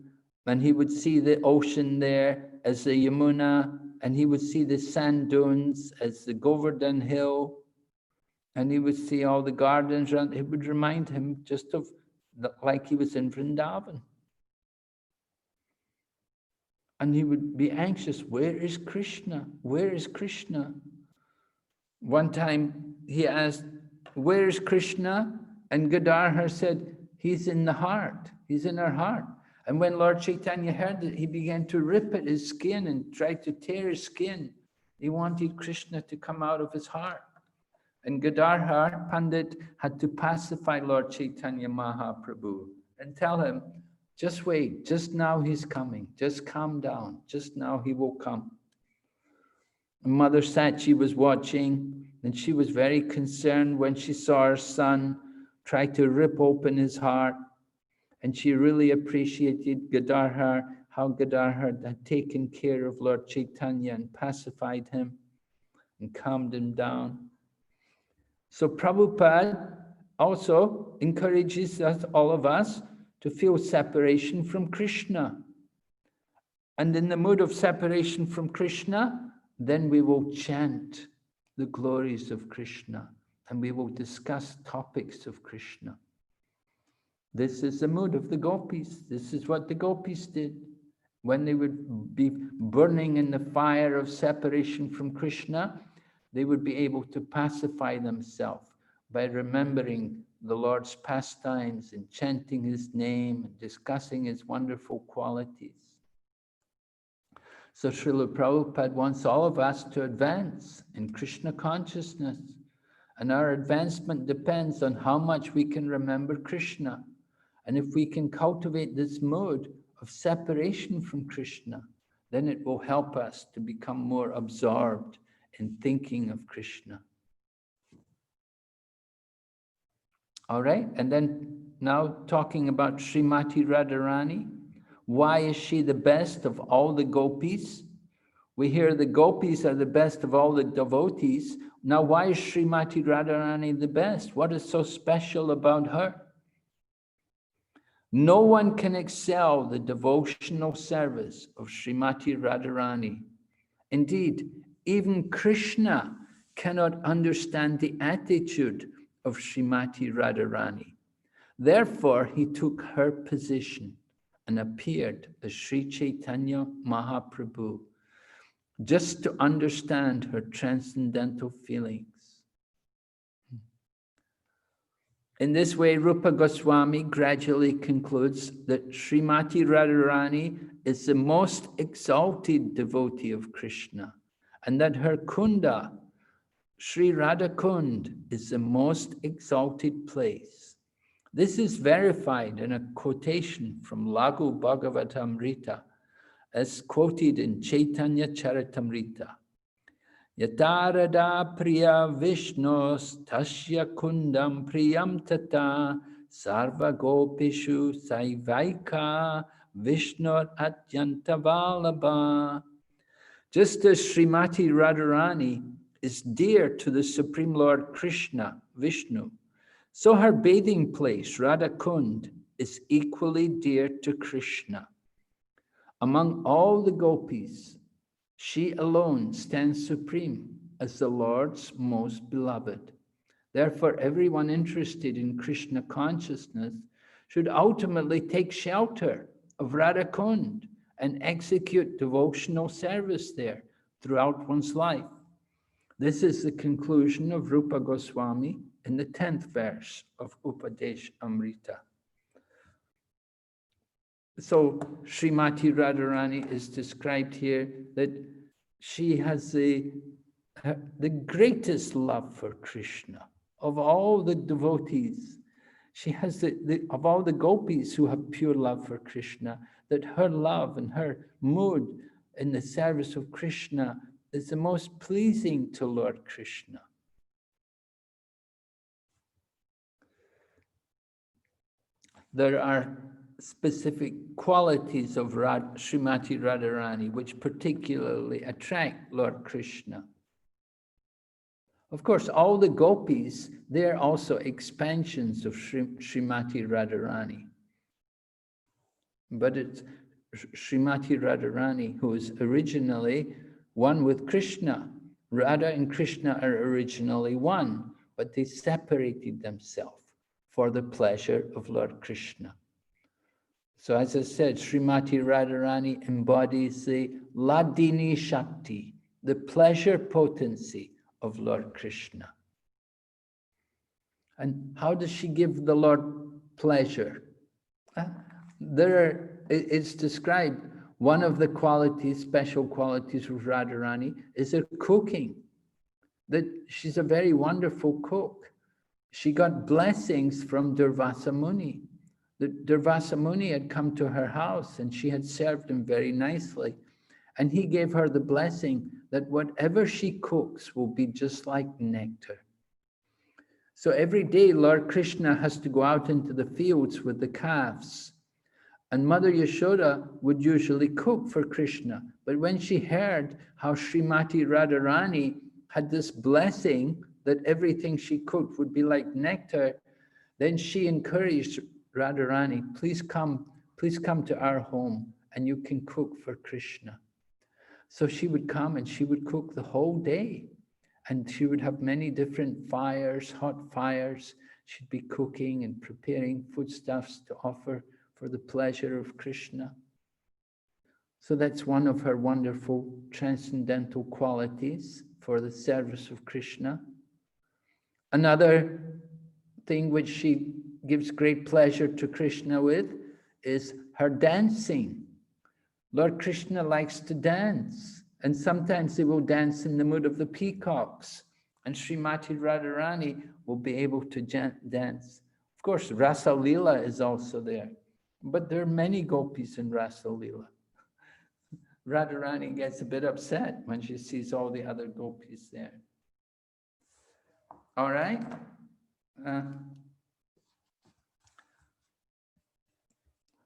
and he would see the ocean there as the Yamuna, and he would see the sand dunes as the Govardhan Hill, and he would see all the gardens around. It would remind him just of like he was in Vrindavan. And he would be anxious, where is Krishna? Where is Krishna? One time he asked, where is Krishna? And Gadadhar said, he's in the heart. He's in our heart. And when Lord Chaitanya heard it, he began to rip at his skin and tried to tear his skin. He wanted Krishna to come out of his heart. And Gadadhar Pandit had to pacify Lord Chaitanya Mahaprabhu and tell him, just wait, just now he's coming, just calm down, just now he will come. And Mother Sachi was watching, and she was very concerned when she saw her son try to rip open his heart. And she really appreciated Gadadhar, how Gadadhar had taken care of Lord Chaitanya and pacified him and calmed him down. So Prabhupada also encourages us, all of us, to feel separation from Krishna. And in the mood of separation from Krishna, then we will chant the glories of Krishna and we will discuss topics of Krishna. This is the mood of the gopis. This is what the gopis did. When they would be burning in the fire of separation from Krishna, they would be able to pacify themselves by remembering the Lord's pastimes and chanting his name and discussing his wonderful qualities. So Srila Prabhupada wants all of us to advance in Krishna consciousness. And our advancement depends on how much we can remember Krishna. And if we can cultivate this mode of separation from Krishna, then it will help us to become more absorbed in thinking of Krishna. All right, and then now talking about Srimati Radharani. Why is she the best of all the gopis? We hear the gopis are the best of all the devotees. Now, why is Srimati Radharani the best? What is so special about her? No one can excel the devotional service of Srimati Radharani. Indeed, even Krishna cannot understand the attitude of Srimati Radharani. Therefore, he took her position and appeared as Sri Chaitanya Mahaprabhu, just to understand her transcendental feelings. In this way, Rupa Goswami gradually concludes that Srimati Radharani is the most exalted devotee of Krishna, and that her Kunda, Sri Radha Kund, is the most exalted place. This is verified in a quotation from Lagu Bhagavatamrita, as quoted in Chaitanya Charitamrita. Yatarada priya Vishnos tasya kundam priyam tata sarva gopishu saivaika Vishnur atyanta vallabha. Just as Srimati Radharani is dear to the Supreme Lord Krishna, Vishnu, so her bathing place, Radha Kund, is equally dear to Krishna. Among all the gopis, she alone stands supreme as the Lord's most beloved. Therefore, everyone interested in Krishna consciousness should ultimately take shelter of Radha Kund and execute devotional service there throughout one's life. This is the conclusion of Rupa Goswami in the 10th verse of Upadesh Amrita. So Srimati Radharani is described here that she has the greatest love for Krishna. Of all the devotees, she has of all the gopis who have pure love for Krishna, that her love and her mood in the service of Krishna is the most pleasing to Lord Krishna. There are specific qualities of Srimati Radharani which particularly attract Lord Krishna. Of course, all the gopis, they're also expansions of Srimati Radharani. But it's Srimati Radharani who is originally one with Krishna. Radha and Krishna are originally one, but they separated themselves for the pleasure of Lord Krishna. So as I said, Srimati Radharani embodies the Ladini Shakti, the pleasure potency of Lord Krishna. And how does she give the Lord pleasure? It's described, one of the qualities, special qualities of Radharani is her cooking, that she's a very wonderful cook. She got blessings from Durvasa Muni. Durvasa Muni had come to her house and she had served him very nicely. And he gave her the blessing that whatever she cooks will be just like nectar. So every day, Lord Krishna has to go out into the fields with the calves. And Mother Yashoda would usually cook for Krishna. But when she heard how Srimati Radharani had this blessing that everything she cooked would be like nectar, Then she encouraged Radharani, please come to our home and you can cook for Krishna. So she would come and she would cook the whole day. And she would have many different fires, hot fires. She'd be cooking and preparing foodstuffs to offer for the pleasure of Krishna. So that's one of her wonderful transcendental qualities for the service of Krishna. Another thing which she gives great pleasure to Krishna with is her dancing. Lord Krishna likes to dance, and sometimes he will dance in the mood of the peacocks, and Srimati Radharani will be able to dance. Of course, Rasa Leela is also there, but there are many gopis in Rasa Leela. Radharani gets a bit upset when she sees all the other gopis there. All right.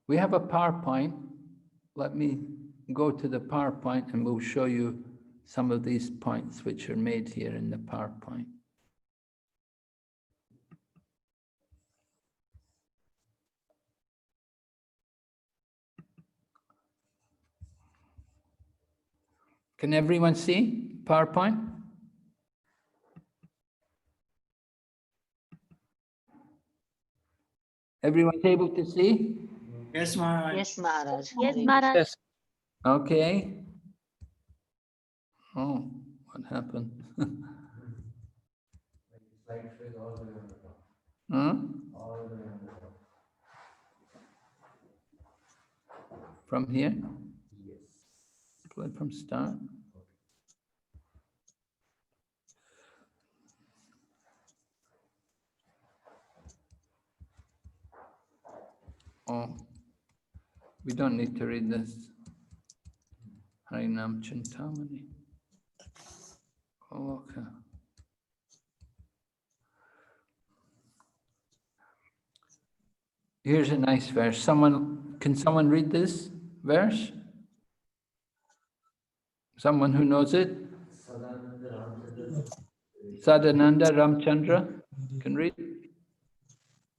We have a PowerPoint. Let me go to the PowerPoint and we'll show you some of these points which are made here in the PowerPoint. Can everyone see PowerPoint? Everyone's able to see? Yes, Maharaj. Yes, Maharaj. Yes, Hare Maharaj. Yes. Okay. Oh, what happened? Huh? From here? Yes. Play from start. Oh, we don't need to read this. Harinam Chintamani. Oh, okay. Here's a nice verse. Can someone read this verse? Someone who knows it? Sadananda Ramchandra can read.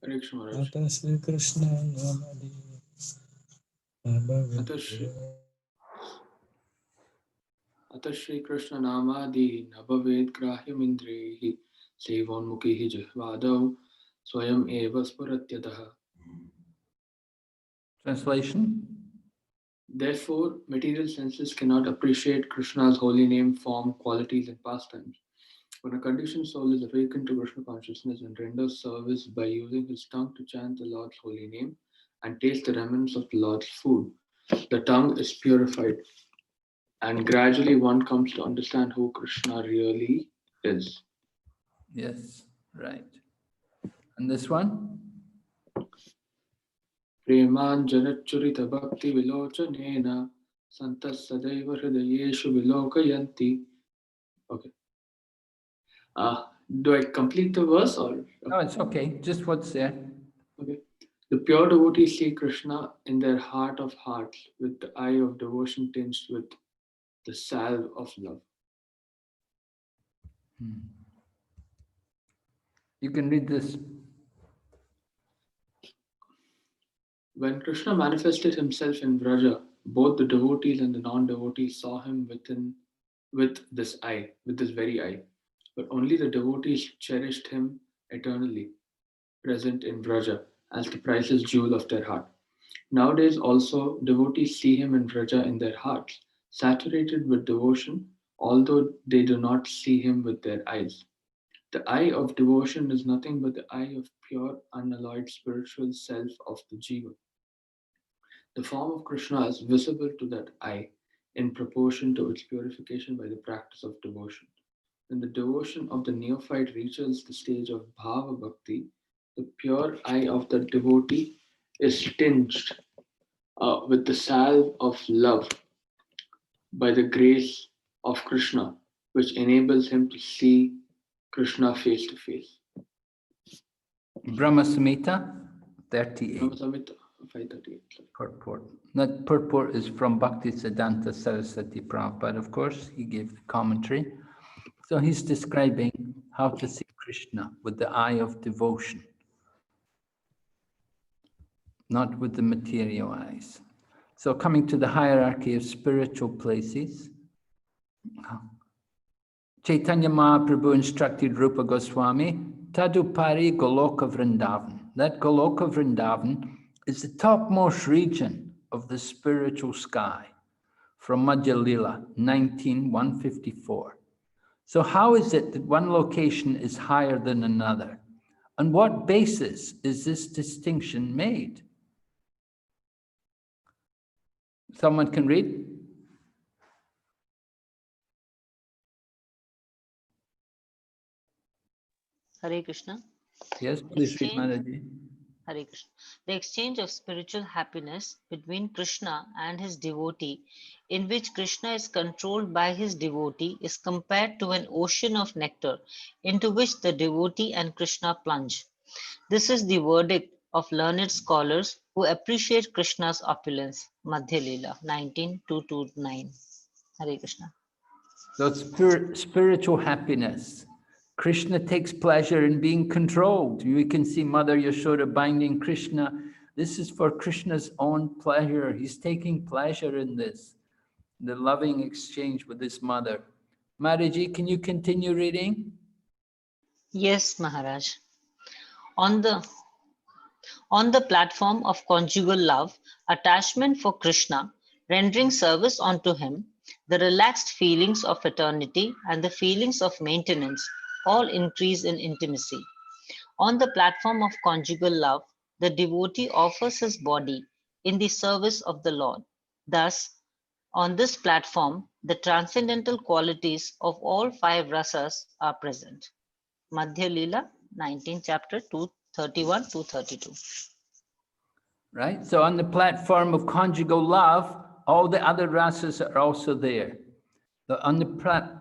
Ata Sri Krishna Namadi Ata Shri Krishna Namadi Nabhaved Grahyam Indrihi Sevonmukhi Jihvadav Swayam Eva Spuratyataha. Translation? Therefore, material senses cannot appreciate Krishna's holy name, form, qualities, and pastimes. When a conditioned soul is awakened to Krishna consciousness and renders service by using his tongue to chant the Lord's holy name and taste the remnants of the Lord's food, the tongue is purified, and gradually one comes to understand who Krishna really is. Yes, right. And this one? Preman janachurita bhakti vilochanena santas sadaiva hridayeshu vilokayanti. Okay. Do I complete the verse or? No, it's okay. Just what's there. Okay. The pure devotees see Krishna in their heart of hearts with the eye of devotion tinged with the salve of love. You can read this. When Krishna manifested himself in Vraja, both the devotees and the non-devotees saw him with this very eye. But only the devotees cherished him eternally, present in Vraja, as the priceless jewel of their heart. Nowadays also, devotees see him in Vraja in their hearts, saturated with devotion, although they do not see him with their eyes. The eye of devotion is nothing but the eye of pure, unalloyed spiritual self of the Jiva. The form of Krishna is visible to that eye in proportion to its purification by the practice of devotion. When the devotion of the neophyte reaches the stage of Bhava Bhakti, the pure eye of the devotee is tinged with the salve of love by the grace of Krishna, which enables him to see Krishna face to face. Brahma Samhita 38. Brahma Samhita 538. Purport. That purport is from Bhakti Siddhanta Saraswati Prabhupada, of course. He gave the commentary. So he's describing how to see Krishna with the eye of devotion. not with the material eyes. So coming to the hierarchy of spiritual places, Chaitanya Mahaprabhu instructed Rupa Goswami, Tadupari Goloka Vrindavan. That Goloka Vrindavan is the topmost region of the spiritual sky from Madhya Lila, 19:154. So how is it that one location is higher than another? On what basis is this distinction made? Someone can read? Hare Krishna. Yes, please read, Mataji. Hare Krishna. The exchange of spiritual happiness between Krishna and his devotee, in which Krishna is controlled by his devotee, is compared to an ocean of nectar into which the devotee and Krishna plunge. This is the verdict of learned scholars who appreciate Krishna's opulence. Madhya Lila, 19:229. Hare Krishna. So spiritual happiness. Krishna takes pleasure in being controlled. You can see Mother Yashoda binding Krishna. This is for Krishna's own pleasure. He's taking pleasure in this, the loving exchange with his mother. Mataji, can you continue reading? Yes, Maharaj. On the platform of conjugal love, attachment for Krishna, rendering service unto him, the relaxed feelings of fraternity and the feelings of maintenance all increase in intimacy. On the platform of conjugal love, the devotee offers his body in the service of the Lord. Thus, on this platform, the transcendental qualities of all five rasas are present. Madhya Lila, 19 chapter 231 to 32. Right? So on the platform of conjugal love, all the other rasas are also there. On the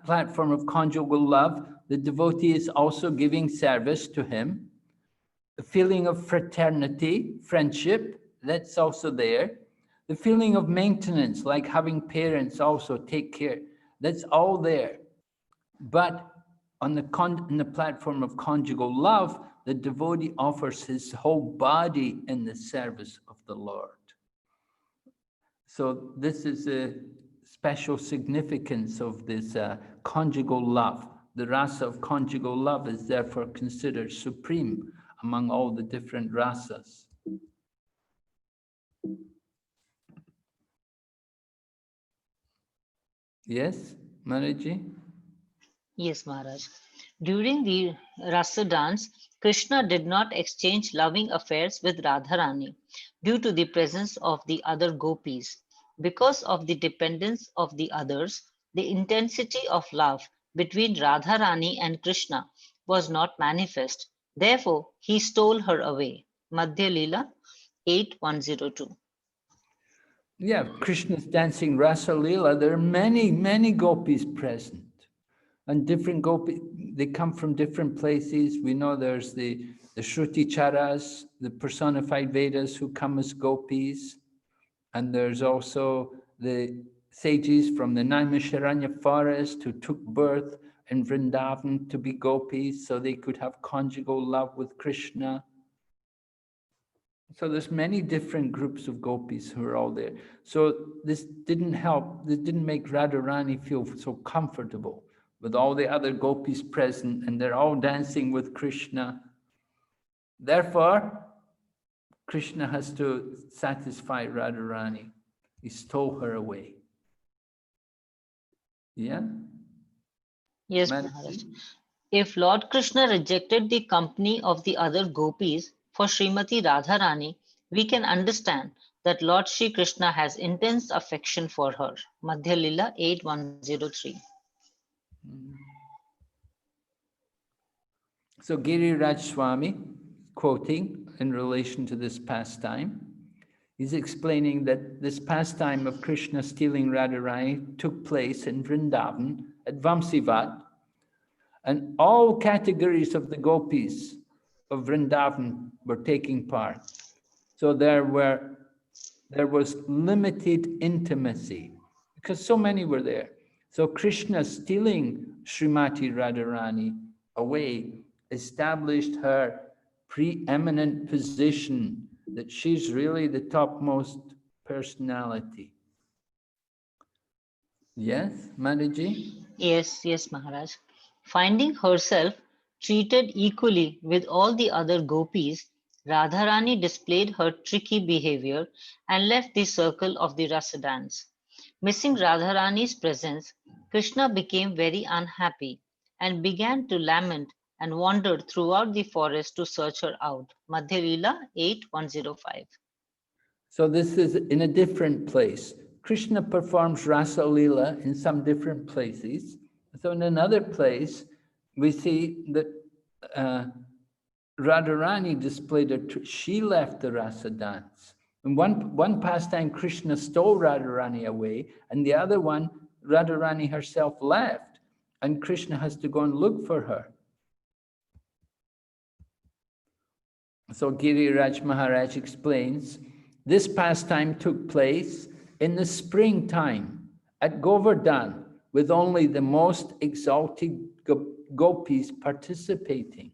platform of conjugal love, the devotee is also giving service to him. The feeling of fraternity, friendship, that's also there. The feeling of maintenance, like having parents also take care, that's all there. But on the platform of conjugal love, the devotee offers his whole body in the service of the Lord. So this is a special significance of this conjugal love. The rasa of conjugal love is therefore considered supreme among all the different rasas. Yes, Maraji? Yes, Maharaj. During the Rasa dance, Krishna did not exchange loving affairs with Radharani due to the presence of the other gopis. Because of the dependence of the others, the intensity of love between Radharani and Krishna was not manifest. Therefore, he stole her away. Madhya Lila 8:102. Yeah, Krishna's dancing Rasa Leela. There are many, many gopis present. And different gopis, they come from different places. We know there's the Shruti Charas, the personified Vedas who come as gopis. And there's also the sages from the Naimisharanya forest who took birth in Vrindavan to be gopis so they could have conjugal love with Krishna. So there's many different groups of gopis who are all there. So this didn't help, this didn't make Radharani feel so comfortable with all the other gopis present and they're all dancing with Krishna. Therefore, Krishna has to satisfy Radharani. He stole her away. Yeah? Yes, Maharaj. If Lord Krishna rejected the company of the other gopis for Srimati Radharani, we can understand that Lord Shri Krishna has intense affection for her. Madhya Lila 8:103. So Giriraj Swami, quoting in relation to this pastime, he's explaining that this pastime of Krishna stealing Radharani took place in Vrindavan at Vamsivat, and all categories of the gopis of Vrindavan were taking part. So there was limited intimacy because so many were there. So Krishna stealing Srimati Radharani away established her preeminent position that she's really the topmost personality. Yes, Mataji? Yes, Maharaj. Finding herself treated equally with all the other gopis, Radharani displayed her tricky behavior and left the circle of the rasa dance. Missing Radharani's presence, Krishna became very unhappy and began to lament and wandered throughout the forest to search her out. Madhya Leela 8:105. So this is in a different place. Krishna performs Rasa Leela in some different places. So in another place, we see that Radharani displayed she left the Rasa dance. In one pastime, Krishna stole Radharani away, and the other one, Radharani herself left, and Krishna has to go and look for her. So Giriraj Maharaj explains, this pastime took place in the springtime at Govardhan, with only the most exalted gopis participating.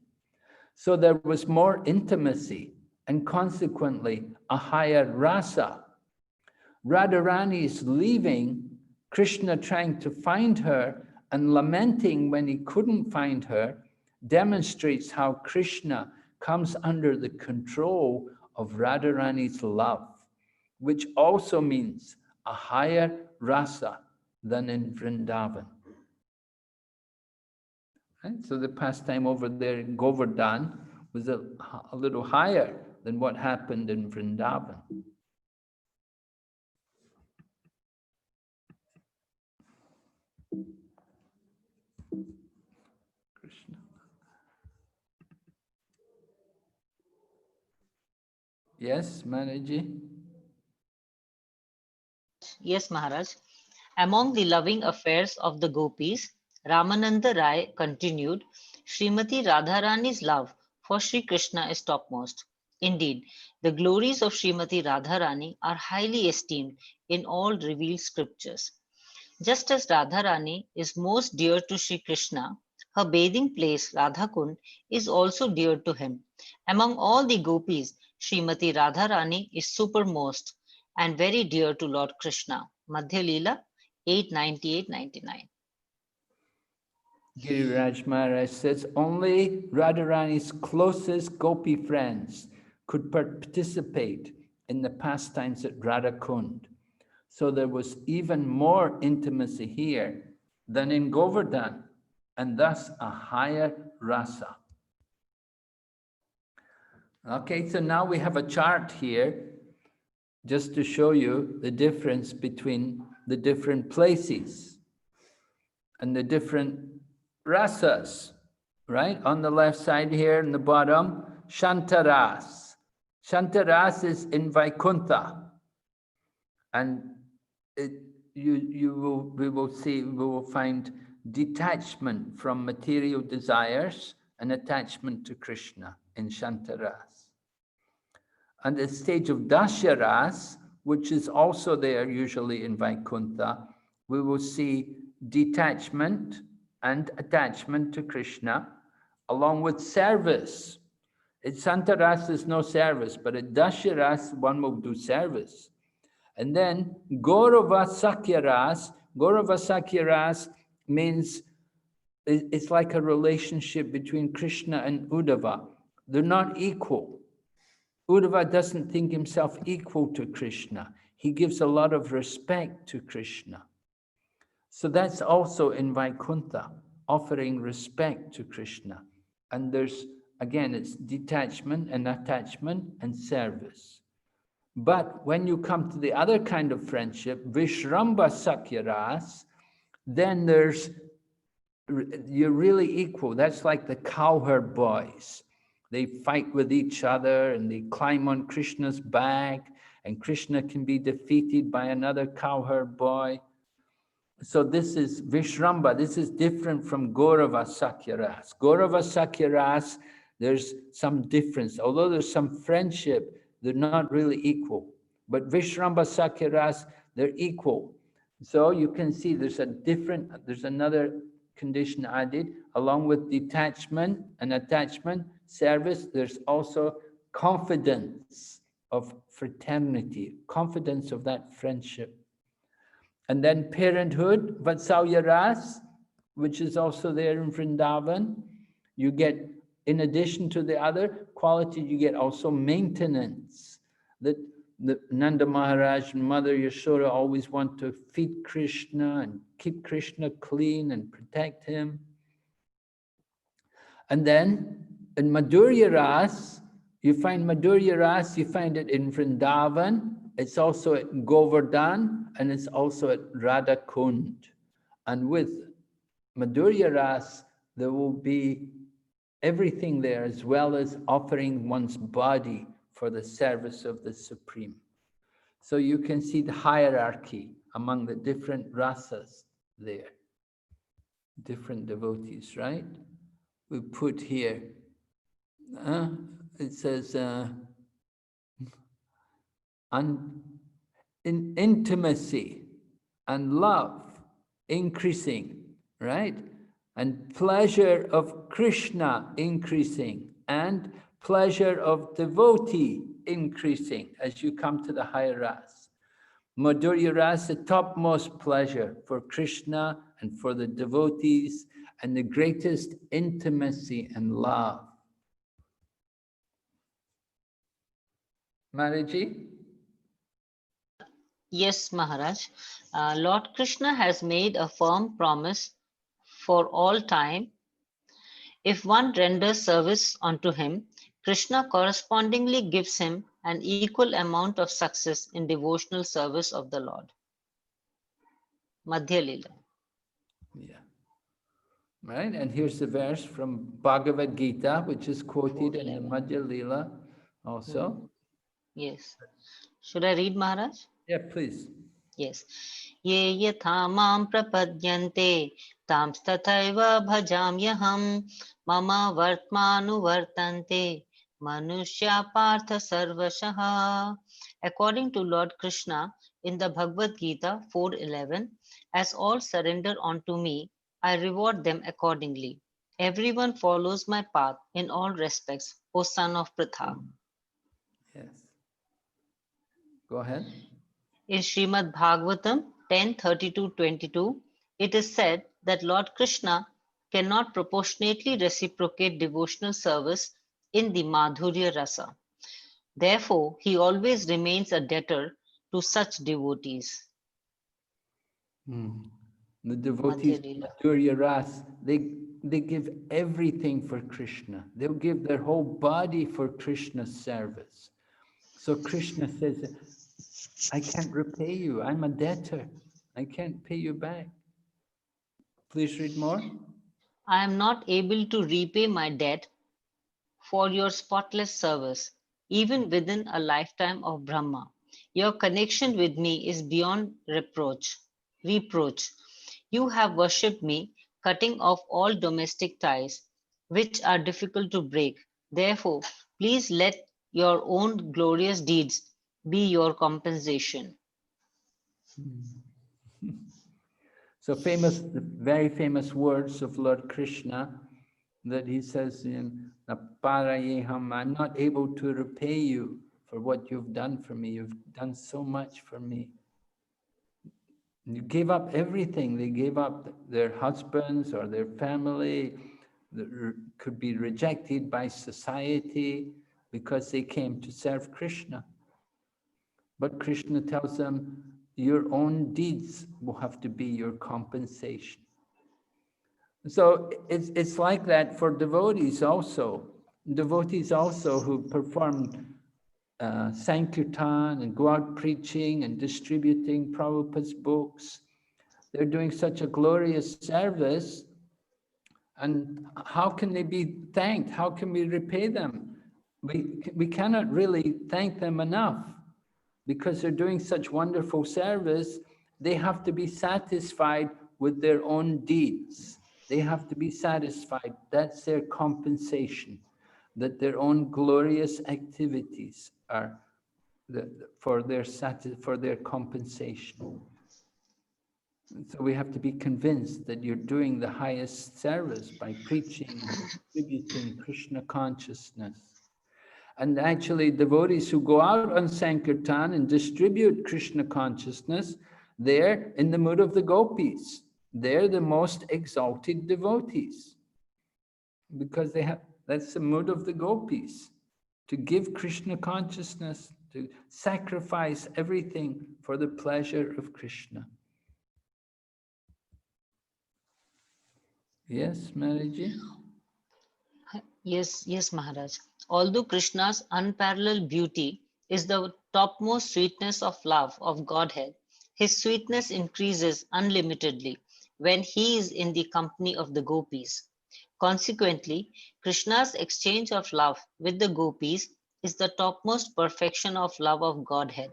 So there was more intimacy and consequently a higher rasa. Radharani is leaving, Krishna trying to find her and lamenting when he couldn't find her, demonstrates how Krishna comes under the control of Radharani's love, which also means a higher rasa than in Vrindavan. Right? So the pastime over there in Govardhan was a little higher than what happened in Vrindavan. Krishna. Yes, Manaji? Yes, Maharaj. Among the loving affairs of the gopis, Ramananda Rai continued, Srimati Radharani's love for Sri Krishna is topmost. Indeed, the glories of Srimati Radharani are highly esteemed in all revealed scriptures. Just as Radharani is most dear to Sri Krishna, her bathing place Radhakund is also dear to him. Among all the gopis, Srimati Radharani is supermost and very dear to Lord Krishna. Madhya Leela 8:98-99. Giriraj Maharaj says, only Radharani's closest gopi friends could participate in the pastimes at Radhakund. So there was even more intimacy here than in Govardhan, and thus a higher rasa. Okay, so now we have a chart here just to show you the difference between the different places and the different rasas, right? On the left side here in the bottom, Shantaras. Shantaras is in Vaikuntha. And we will find detachment from material desires and attachment to Krishna in Shantaras. And the stage of Dasharas, which is also there usually in Vaikuntha, we will see detachment and attachment to Krishna, along with service. At Santaras there's no service, but at Dasharas one will do service. And then Gaurava Sakyaras means it's like a relationship between Krishna and Uddhava. They're not equal. Uddhava doesn't think himself equal to Krishna. He gives a lot of respect to Krishna. So that's also in Vaikuntha, offering respect to Krishna. And there's, again, it's detachment and attachment and service. But when you come to the other kind of friendship, Vishramba Sakyaras, then you're really equal. That's like the cowherd boys. They fight with each other and they climb on Krishna's back, and Krishna can be defeated by another cowherd boy. So this is Vishramba. This is different from Gaurava Sakyaras. Gaurava Sakyaras, there's some difference. Although there's some friendship, they're not really equal. But Vishramba Sakyaras, they're equal. So you can see there's another condition added, along with detachment and attachment, service, there's also confidence of fraternity, confidence of that friendship. And then parenthood, Vatsalya Ras, which is also there in Vrindavan. You get, in addition to the other quality, you get also maintenance. That the Nanda Maharaj and Mother Yashoda always want to feed Krishna and keep Krishna clean and protect him. And then in Madhurya Ras, you find Madhurya Ras, you find it in Vrindavan, it's also at Govardhan, and it's also at Radha Kund. And with Madhurya Ras, there will be everything there, as well as offering one's body for the service of the Supreme. So you can see the hierarchy among the different rasas there, different devotees, right? We put here, it says, in intimacy and love increasing, right? And pleasure of Krishna increasing, and pleasure of devotee increasing as you come to the higher ras. Madhurya Ras, the topmost pleasure for Krishna and for the devotees, and the greatest intimacy and love. Maharaji? Yes, Maharaj. Lord Krishna has made a firm promise for all time. If one renders service unto him, Krishna correspondingly gives him an equal amount of success in devotional service of the Lord. Madhya Lila. Yeah. Right, and here's the verse from Bhagavad Gita, which is quoted in the Madhya Lila also. Yes. Should I read, Maharaj? Yeah, please. Yes. Ye yatha mam prapadyante tam tathaiva bhajamyaham mama vartmanu vartante manushya partha sarvashaha. According to Lord Krishna in the Bhagavad Gita 4:11, as all surrender unto me, I reward them accordingly. Everyone follows my path in all respects, O son of Pritha. Yes. Go ahead. In Srimad Bhagavatam 10:32-22, it is said that Lord Krishna cannot proportionately reciprocate devotional service in the Madhurya Rasa. Therefore, he always remains a debtor to such devotees. The devotees of Madhurya Ras, they give everything for Krishna. They'll give their whole body for Krishna's service. So Krishna says, I can't repay you. I'm a debtor. I can't pay you back. Please read more. I am not able to repay my debt for your spotless service, even within a lifetime of Brahma. Your connection with me is beyond reproach. You have worshipped me, cutting off all domestic ties, which are difficult to break. Therefore, please let your own glorious deeds be your compensation. So very famous words of Lord Krishna that he says in Parayeham, I'm not able to repay you for what you've done for me. You've done so much for me. You gave up everything. They gave up their husbands or their family that could be rejected by society because they came to serve Krishna. But Krishna tells them, your own deeds will have to be your compensation. So it's like that for devotees also. Devotees also who perform Sankirtan and go out preaching and distributing Prabhupada's books. They're doing such a glorious service. And how can they be thanked? How can we repay them? We cannot really thank them enough because they're doing such wonderful service. They have to be satisfied with their own deeds. They have to be satisfied. That's their compensation, that their own glorious activities are for their compensation. So we have to be convinced that you're doing the highest service by preaching and distributing Krishna consciousness. And actually, devotees who go out on Sankirtan and distribute Krishna consciousness, they're in the mood of the gopis. They're the most exalted devotees because that's the mood of the gopis, to give Krishna consciousness, to sacrifice everything for the pleasure of Krishna. Yes, Maraji? Yes, Maharaj. Although Krishna's unparalleled beauty is the topmost sweetness of love of Godhead, his sweetness increases unlimitedly when he is in the company of the gopis. Consequently, Krishna's exchange of love with the gopis is the topmost perfection of love of Godhead.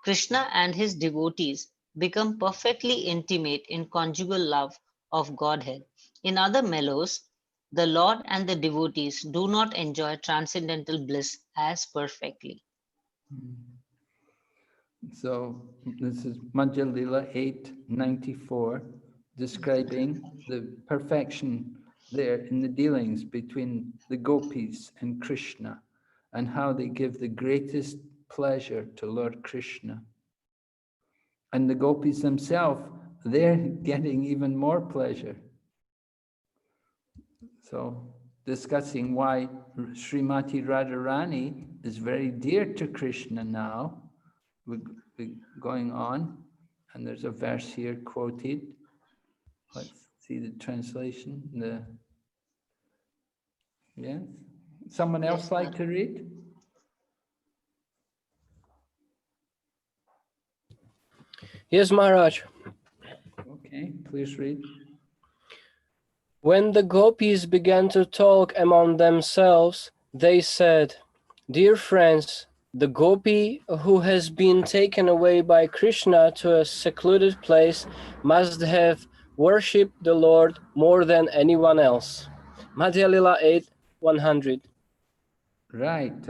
Krishna and his devotees become perfectly intimate in conjugal love of Godhead. In other mellows, the Lord and the devotees do not enjoy transcendental bliss as perfectly. So this is Madhya Lila 894, describing the perfection there in the dealings between the gopis and Krishna, and how they give the greatest pleasure to Lord Krishna. And the gopis themselves, they're getting even more pleasure. So discussing why Srimati Radharani is very dear to Krishna now. We're going on, and there's a verse here quoted. Let's see the translation. Yes. Someone else like to read? Yes, Maharaj. Okay, please read. When the gopis began to talk among themselves, they said, "Dear friends, the gopi who has been taken away by Krishna to a secluded place must have worshipped the Lord more than anyone else." Madhya Lila 8:100. Right.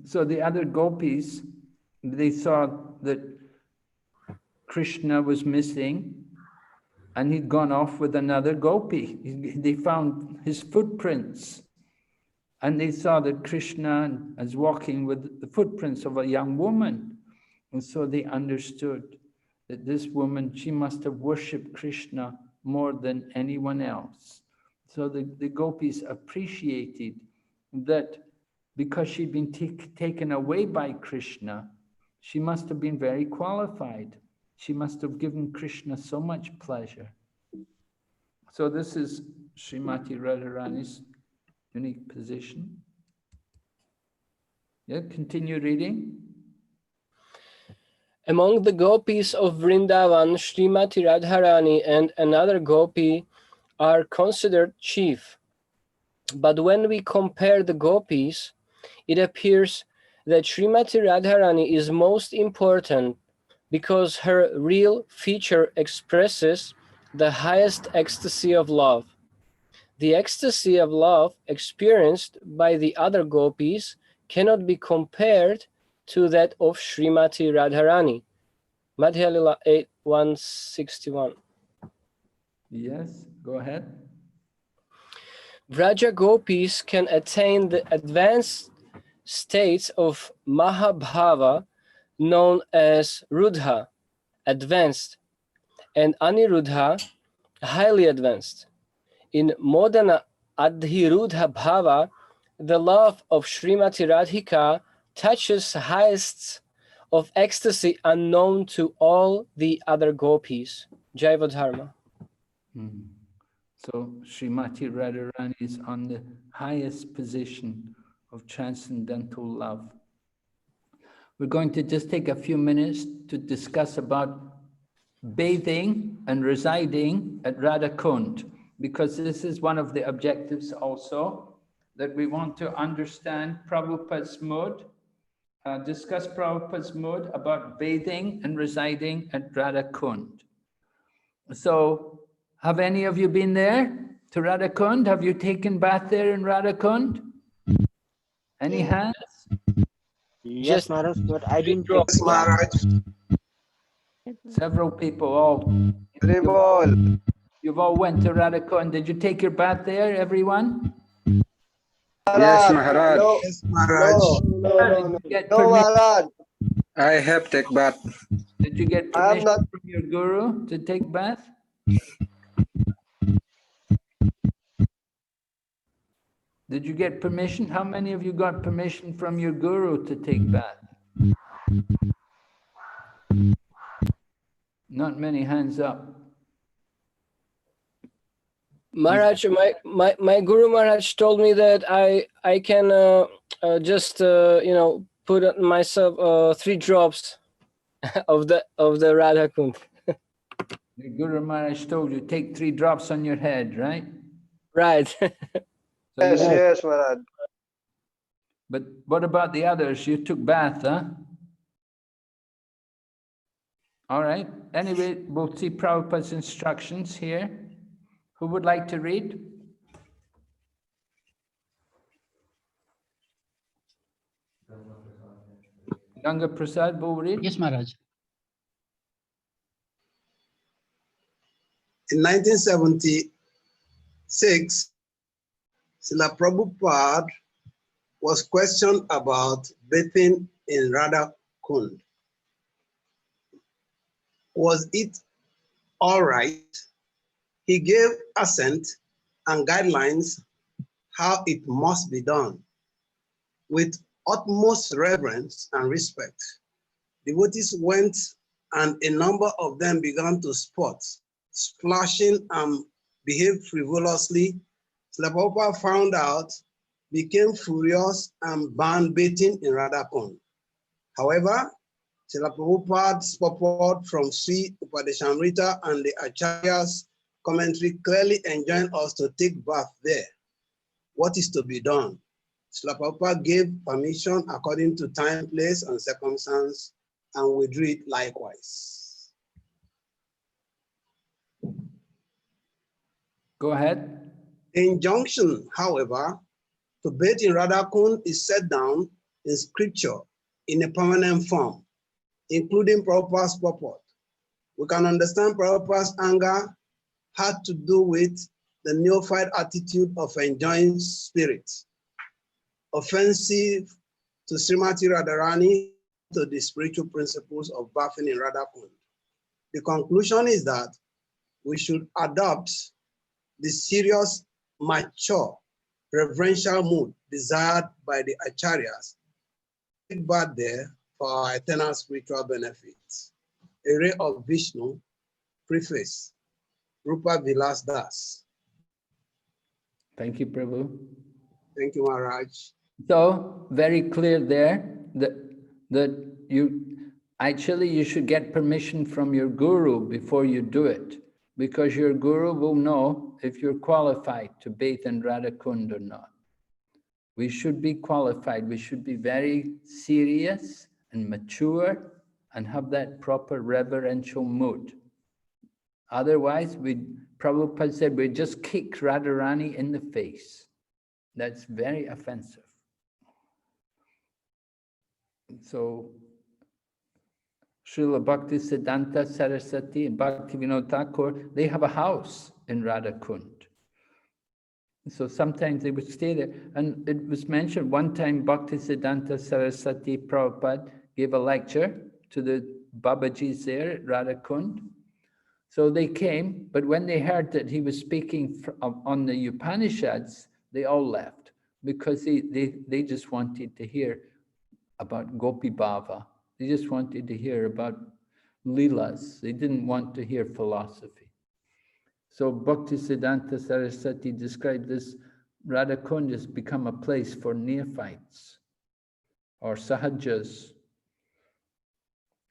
So the other gopis, they saw that Krishna was missing, and he'd gone off with another gopi. They found his footprints, and they saw that Krishna is walking with the footprints of a young woman. And so they understood that this woman, she must have worshipped Krishna more than anyone else. So the gopis appreciated that because she'd been taken away by Krishna, she must have been very qualified. She must have given Krishna so much pleasure. So this is Srimati Radharani's unique position. Yeah, continue reading. Among the gopis of Vrindavan, Srimati Radharani and another gopi are considered chief. But when we compare the gopis, it appears that Srimati Radharani is most important because her real feature expresses the highest ecstasy of love. The ecstasy of love experienced by the other gopis cannot be compared to that of Srimati Radharani. Madhya Lila 8:161. Yes, go ahead. Vraja gopis can attain the advanced states of Mahabhava known as Rudha, advanced, and Aniruddha, highly advanced. In Modana Adhirudha Bhava, the love of Srimati Radhika touches heights of ecstasy unknown to all the other gopis. Jaiva Dharma. So Srimati Radharani is on the highest position of transcendental love. We're going to just take a few minutes to discuss about bathing and residing at Radha Kund, because this is one of the objectives also, that we want to understand Prabhupada's mood, discuss Prabhupada's mood about bathing and residing at Radha Kund. So, have any of you been there to Radha Kund? Have you taken bath there in Radha Kund? Any hands? Yes, Maharaj, but I didn't take Yes, Maharaj. Several people, all. You've all went to Radha Kund. Did you take your bath there, everyone? Yes, Maharaj. No, Yes, Maharaj. Did you get permission? Maharaj. I have take bath. Did you get I am permission not. from your guru to take bath? Did you get permission? How many of you got permission from your guru to take bath? Not many hands up. Maharaj, my Guru Maharaj told me that I can just put on myself 3 drops of the Radha Kund. Your Guru Maharaj told you take 3 drops on your head, right? Right. So you did. Yes, Maharaj. But what about the others? You took bath, huh? All right. Anyway, we'll see Prabhupada's instructions here. Who would like to read? Ganga Prasad will read? Yes, Maharaj. In 1976, Srila Prabhupada was questioned about bathing in Radha Kund. Was it all right? He gave assent and guidelines how it must be done. With utmost reverence and respect, devotees went and a number of them began to sport, splashing and behave frivolously. Srila Prabhupada found out, became furious and banned bathing in Radha Kund. However, Srila Prabhupada's purport from Sri Upadeshamrita and the Acharya's commentary clearly enjoined us to take bath there. What is to be done? Srila Prabhupada gave permission according to time, place, and circumstance, and withdrew it likewise. Go ahead. The injunction, however, to bathe in Radha Kund is set down in scripture in a permanent form, including Prabhupada's purport. We can understand Prabhupada's anger had to do with the neophyte attitude of enjoying spirit, offensive to Srimati Radharani, to the spiritual principles of bathing in Radha Kund. The conclusion is that we should adopt the serious, mature, reverential mood desired by the Acharyas, take bath there for our eternal spiritual benefits. A ray of Vishnu, preface, Rupa Vilas Das. Thank you, Prabhu. Thank you, Maharaj. So, very clear there that you should get permission from your guru before you do it, because your guru will know if you're qualified to bathe in Radha Kund or not. We should be qualified. We should be very serious and mature and have that proper reverential mood. Otherwise, Prabhupada said, we just kick Radharani in the face. That's very offensive. So, Srila Bhakti Siddhanta Saraswati and Bhakti Vinod Thakur, they have a house in Radha Kund. So sometimes they would stay there. And it was mentioned one time Bhakti Siddhanta Saraswati Prabhupada gave a lecture to the Babajis there at Radha Kund. So they came, but when they heard that he was speaking on the Upanishads, they all left because they just wanted to hear about Gopi Bhava. They just wanted to hear about Leelas. They didn't want to hear philosophy. So Bhakti Siddhanta Saraswati described this Radha Kund has become a place for neophytes or sahajas.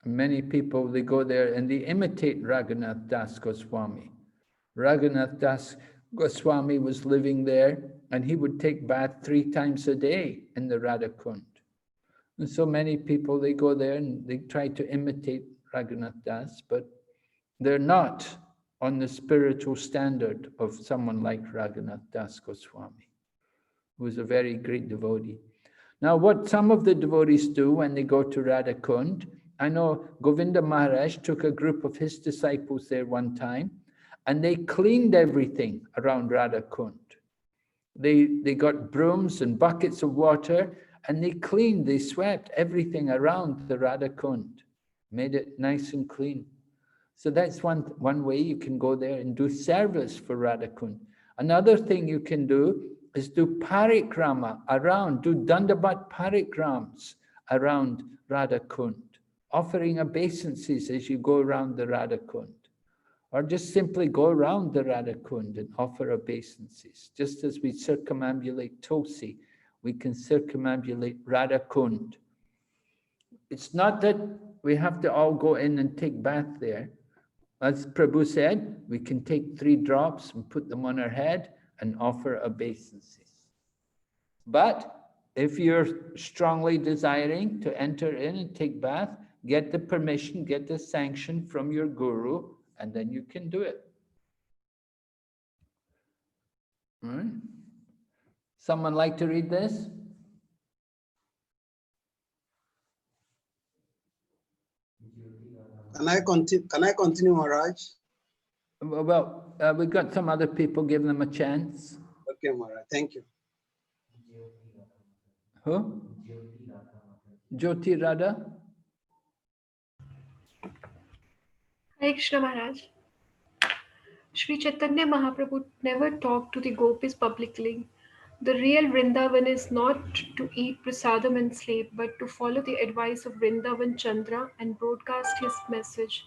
Many people, they go there and they imitate Raghunath Das Goswami. Raghunath Das Goswami was living there and he would take bath 3 times a day in the Radha Kund. And so many people, they go there and they try to imitate Raghunath Das, but they're not on the spiritual standard of someone like Raghunath Das Goswami, who was a very great devotee. Now, what some of the devotees do when they go to Radha Kund, I know Govinda Maharaj took a group of his disciples there one time, and they cleaned everything around Radha Kund. they got brooms and buckets of water, and they cleaned, they swept everything around the Radha Kund, made it nice and clean. So that's one way you can go there and do service for Radha Kund. Another thing you can do is do parikrama around, do dandavat parikrams around Radha Kund, offering obeisances as you go around the Radha Kund. Or just simply go around the Radha Kund and offer obeisances. Just as we circumambulate Tulsi, we can circumambulate Radha Kund. It's not that we have to all go in and take bath there. As Prabhu said, we can take 3 drops and put them on our head and offer obeisances. But if you're strongly desiring to enter in and take bath, get the permission, get the sanction from your guru, and then you can do it. All right. Someone like to read this? Can I continue, Maharaj? Well, we've got some other people, give them a chance. Okay, Maharaj, thank you. Who? Jyoti Radha? Hare Krishna Maharaj. Sri Chaitanya Mahaprabhu never talked to the gopis publicly. The real Vrindavan is not to eat prasadam and sleep, but to follow the advice of Vrindavan Chandra and broadcast his message.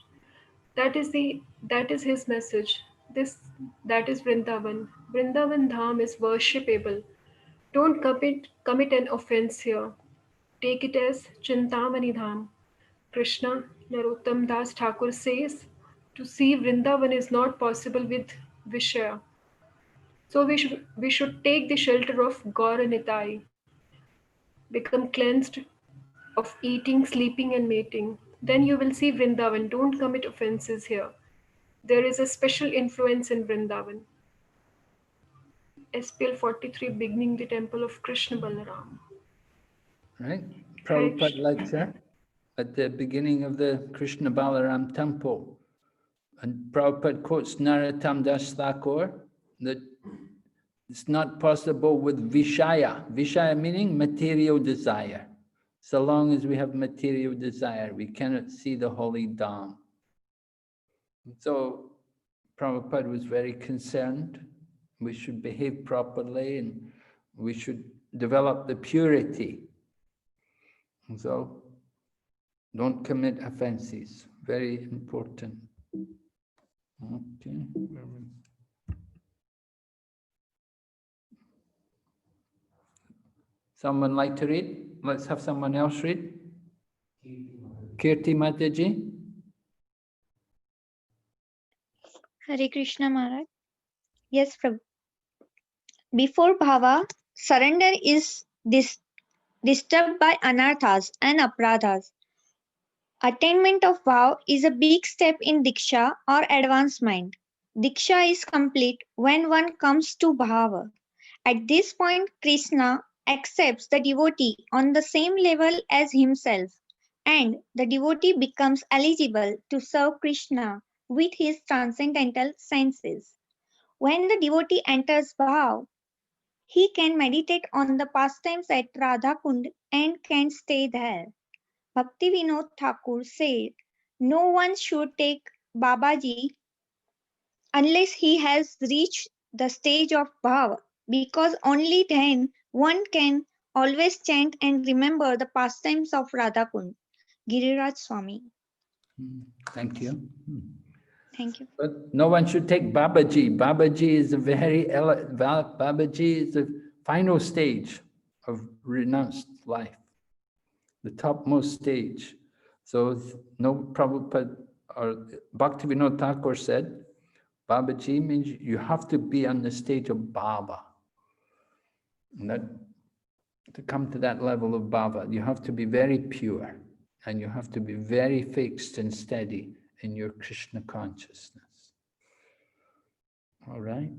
That is his message. That is Vrindavan. Vrindavan Dham is worshipable. Don't commit an offense here. Take it as Chintamani Dham. Krishna Narottam Das Thakur says, to see Vrindavan is not possible with Vishaya. So we should take the shelter of Gaura Nitai, become cleansed of eating, sleeping and mating. Then you will see Vrindavan. Don't commit offenses here. There is a special influence in Vrindavan. SPL 43, beginning the temple of Krishna Balaram. Right? Prabhupada lecture at the beginning of the Krishna Balaram temple. And Prabhupada quotes Narottam Das Thakur that it's not possible with Vishaya. Vishaya meaning material desire. So long as we have material desire, we cannot see the holy Dham. So Prabhupada was very concerned. We should behave properly and we should develop the purity. And so don't commit offenses. Very important. Okay. Someone like to read? Let's have someone else read. Kirti Mataji. Hare Krishna Maharaj. Yes, Prabhu. Before bhava, surrender is disturbed by anarthas and apradhas. Attainment of bhav is a big step in diksha or advancement. Diksha is complete when one comes to bhava. At this point, Krishna accepts the devotee on the same level as himself, and the devotee becomes eligible to serve Krishna with his transcendental senses. When the devotee enters bhav, he can meditate on the pastimes at Radha Kund and can stay there. Bhakti Vinod Thakur said, no one should take Babaji unless he has reached the stage of bhava, because only then one can always chant and remember the pastimes of Radha Kund. Giriraj Swami. Thank you. Thank you. But no one should take Babaji. Babaji is Babaji is the final stage of renounced life, the topmost stage. So no Prabhupada or Bhaktivinoda Thakur said, Babaji means you have to be on the stage of Baba. And that, to come to that level of Baba, you have to be very pure and you have to be very fixed and steady in your Krishna consciousness. All right.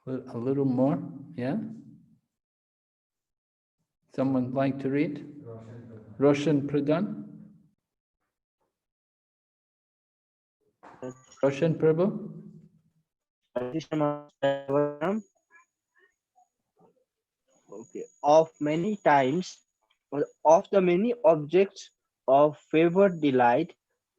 A little more, yeah? Someone like to read? Roshan Pradhan? Roshan Prabhu? of many times of the many objects of favored delight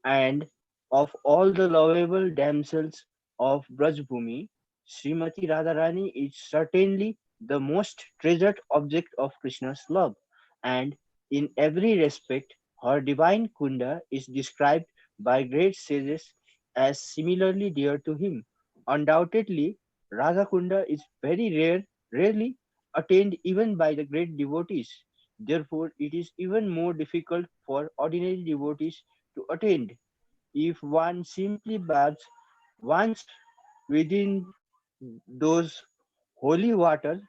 and of all the lovable damsels of Brajbhumi, Srimati Radharani is certainly the most treasured object of Krishna's love, and in every respect her divine Kunda is described by great sages as similarly dear to him. Undoubtedly, Radha Kunda is very rarely attained even by the great devotees. Therefore, it is even more difficult for ordinary devotees to attain. If one simply bathes once within those holy waters,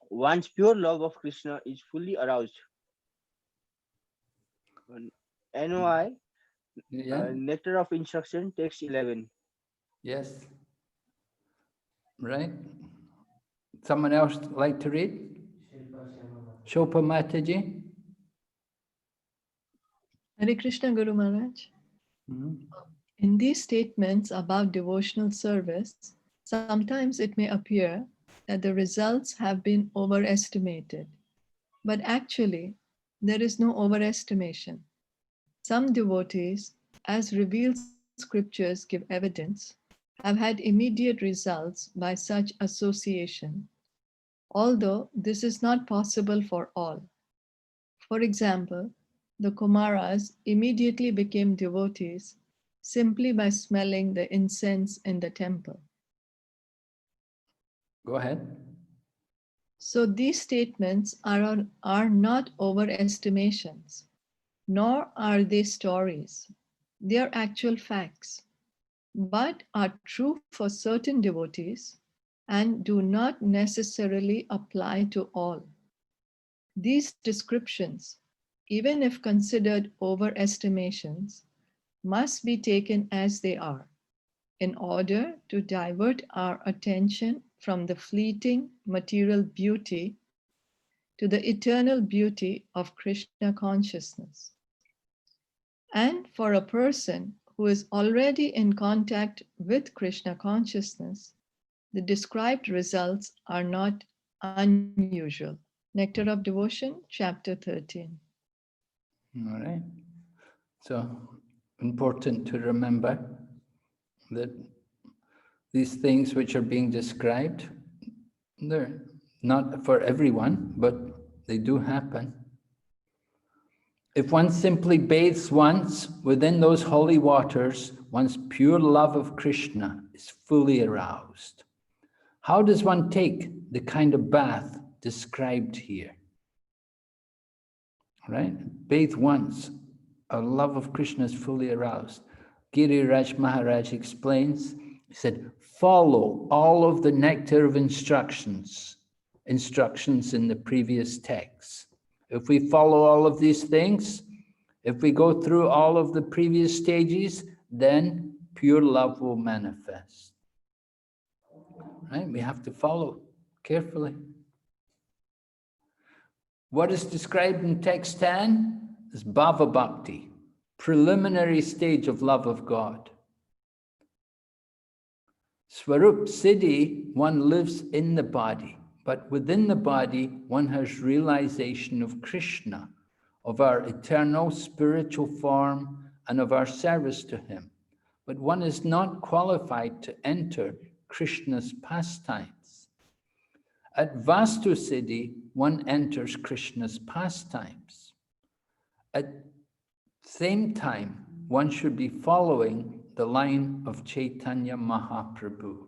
one's pure love of Krishna is fully aroused. NOI, Yeah. Nectar of Instruction, text 11. Yes. Right. Someone else like to read? Shilpa Mataji? Hare Krishna Guru Maharaj. In these statements about devotional service, sometimes it may appear that the results have been overestimated. But actually, there is no overestimation. Some devotees, as revealed scriptures give evidence, have had immediate results by such association, although this is not possible for all. For example, the Kumaras immediately became devotees simply by smelling the incense in the temple. Go ahead. So these statements are not overestimations, nor are they stories. They are actual facts, but are true for certain devotees and do not necessarily apply to all. These descriptions, even if considered overestimations, must be taken as they are in order to divert our attention from the fleeting material beauty to the eternal beauty of Krishna consciousness. And for a person who is already in contact with Krishna consciousness, the described results are not unusual. Nectar of Devotion, chapter 13. All right. So important to remember that these things which are being described, they're not for everyone, but they do happen. If one simply bathes once within those holy waters, one's pure love of Krishna is fully aroused. How does one take the kind of bath described here? Right? Bathe once, our love of Krishna is fully aroused. Giriraj Maharaj explains, he said, follow all of the nectar of instructions in the previous texts. If we follow all of these things, if we go through all of the previous stages, then pure love will manifest. Right? We have to follow carefully. What is described in text 10 is Bhava Bhakti, preliminary stage of love of God. Swarup Siddhi, one lives in the body, but within the body, one has realization of Krishna, of our eternal spiritual form, and of our service to him. But one is not qualified to enter Krishna's pastimes. At Vastu Siddhi, one enters Krishna's pastimes. At the same time, one should be following the line of Chaitanya Mahaprabhu.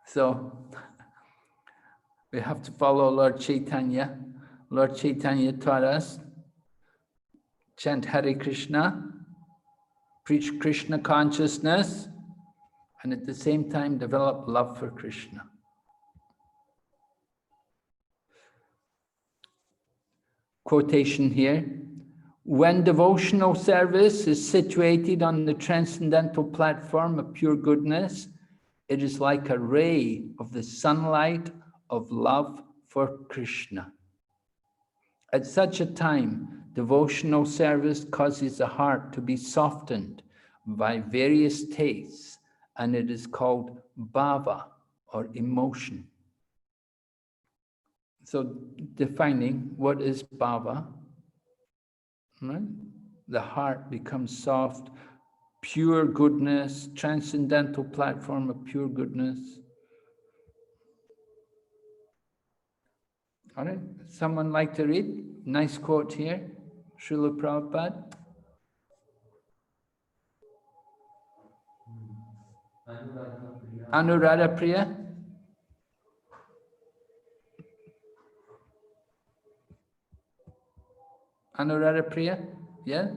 So we have to follow Lord Chaitanya. Lord Chaitanya taught us, chant Hare Krishna, preach Krishna consciousness, and at the same time develop love for Krishna. Quotation here, when devotional service is situated on the transcendental platform of pure goodness, it is like a ray of the sunlight of love for Krishna. At such a time, devotional service causes the heart to be softened by various tastes, and it is called bhava, or emotion. So defining what is bhava, right? The heart becomes soft, pure goodness, transcendental platform of pure goodness. All right, someone like to read? Nice quote here, Srila Prabhupada. Anuradha Priya. Anuradha Priya, yeah?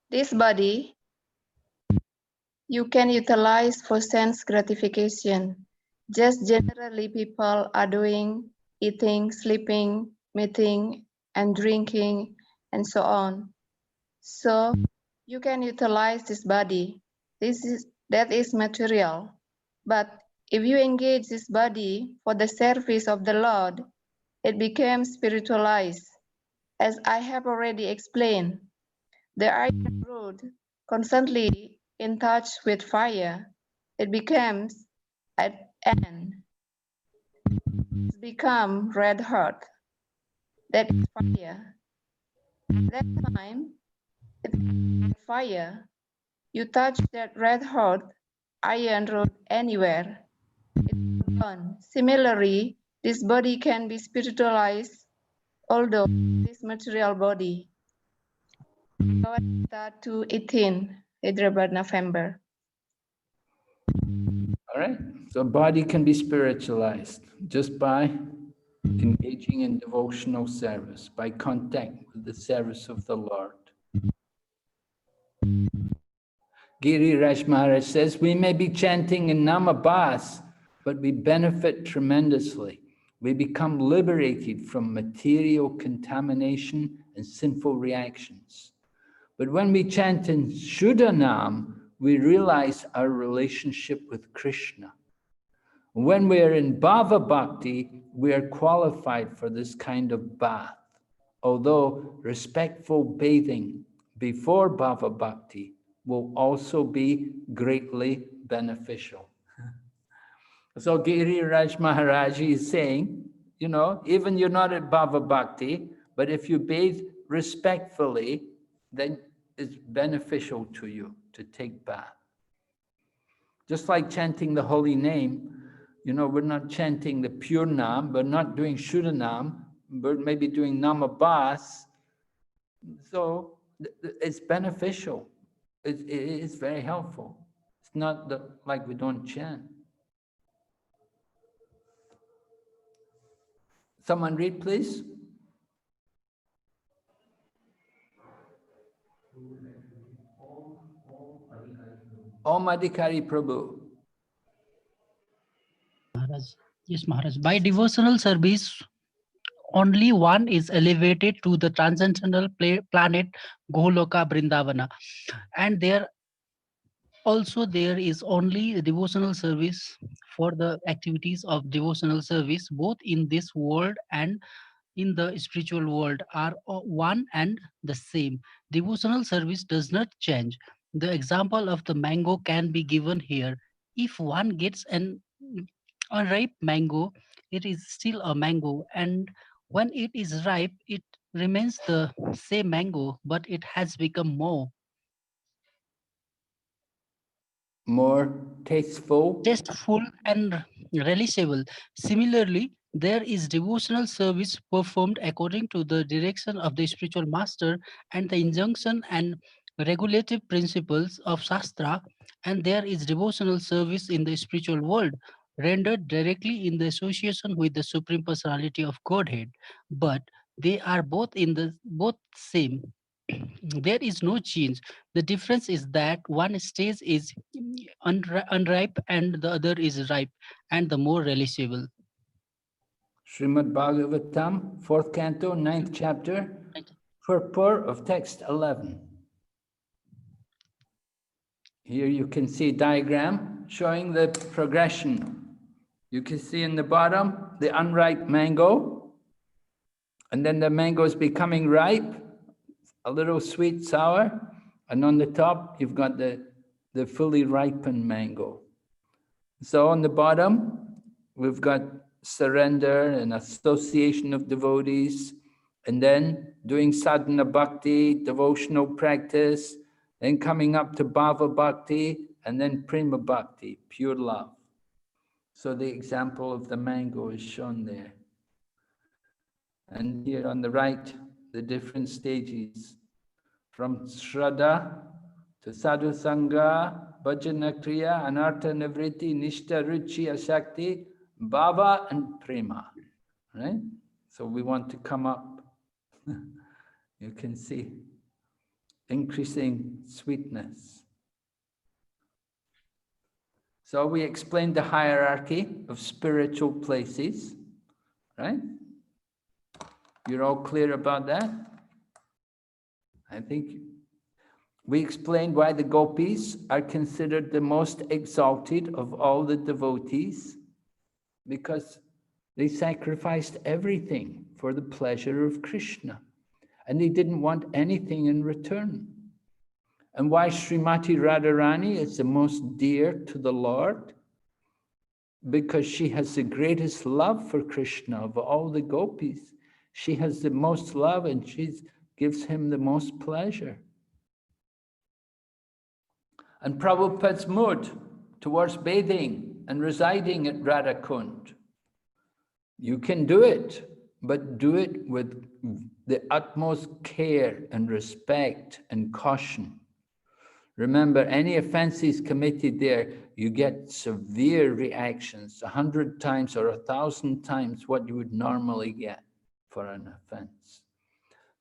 This body you can utilize for sense gratification. Just generally people are doing, eating, sleeping, meeting, and drinking, and so on. So you can utilize this body. That is material. But if you engage this body for the service of the Lord, it becomes spiritualized. As I have already explained, the iron rod constantly in touch with fire, it becomes at end become red hot. That is fire. At that time, it is like fire. You touch that red hot iron rod anywhere, it will burn. Similarly, this body can be spiritualized, although this material body. Bhagavad 2:18, Hyderabad, November. All right, so body can be spiritualized just by engaging in devotional service, by contact with the service of the Lord. Giri Raj Maharaj says, we may be chanting in Namabhas, but we benefit tremendously. We become liberated from material contamination and sinful reactions. But when we chant in Shuddhanam, we realize our relationship with Krishna. When we are in Bhava Bhakti, we are qualified for this kind of bath. Although respectful bathing before Bhava Bhakti will also be greatly beneficial. So Giri Raj Maharaj is saying, you know, even you're not at Bhava Bhakti, but if you bathe respectfully, then it's beneficial to you to take bath. Just like chanting the holy name, you know, we're not chanting the pure Nam, we're not doing Shuddhanam, we're maybe doing Namabhas. So it's beneficial. It's very helpful. It's not like we don't chant. Someone read, please. Om Adhikari Prabhu. Maharaj. Yes, Maharaj. By devotional service, only one is elevated to the transcendental planet Goloka Brindavana. And there is only devotional service for the activities of devotional service, both in this world and in the spiritual world are one and the same. Devotional service does not change. The example of the mango can be given here. If one gets an unripe mango, it is still a mango, and when it is ripe, it remains the same mango, but it has become more tasteful and relishable. Similarly, there is devotional service performed according to the direction of the spiritual master and the injunction and regulative principles of Shastra, and there is devotional service in the spiritual world rendered directly in the association with the Supreme Personality of Godhead. But they are both same. There is no change. The difference is that one stage is unripe and the other is ripe and the more relishable. Srimad Bhagavatam, 4th canto, 9th chapter, purport of text 11. Here you can see a diagram showing the progression. You can see in the bottom, the unripe mango, and then the mango is becoming ripe, a little sweet, sour, and on the top, you've got the fully ripened mango. So on the bottom, we've got surrender and association of devotees, and then doing sadhana bhakti, devotional practice, then coming up to bhava bhakti, and then prema bhakti, pure love. So the example of the mango is shown there. And here on the right, the different stages, from Shraddha to Sadhu Sangha, Bhajana Kriya, Anartha Nivritti, Nishta Ruchi Asakti, Bhava and Prema, right? So we want to come up, you can see, increasing sweetness. So we explained the hierarchy of spiritual places, right? You're all clear about that? I think we explained why the gopis are considered the most exalted of all the devotees, because they sacrificed everything for the pleasure of Krishna, and they didn't want anything in return. And why Srimati Radharani is the most dear to the Lord? Because she has the greatest love for Krishna of all the gopis. She has the most love and she gives him the most pleasure. And Prabhupada's mood towards bathing and residing at Radhakund. You can do it, but do it with the utmost care and respect and caution. Remember, any offenses committed there, you get severe reactions, 100 times or 1,000 times what you would normally get for an offense.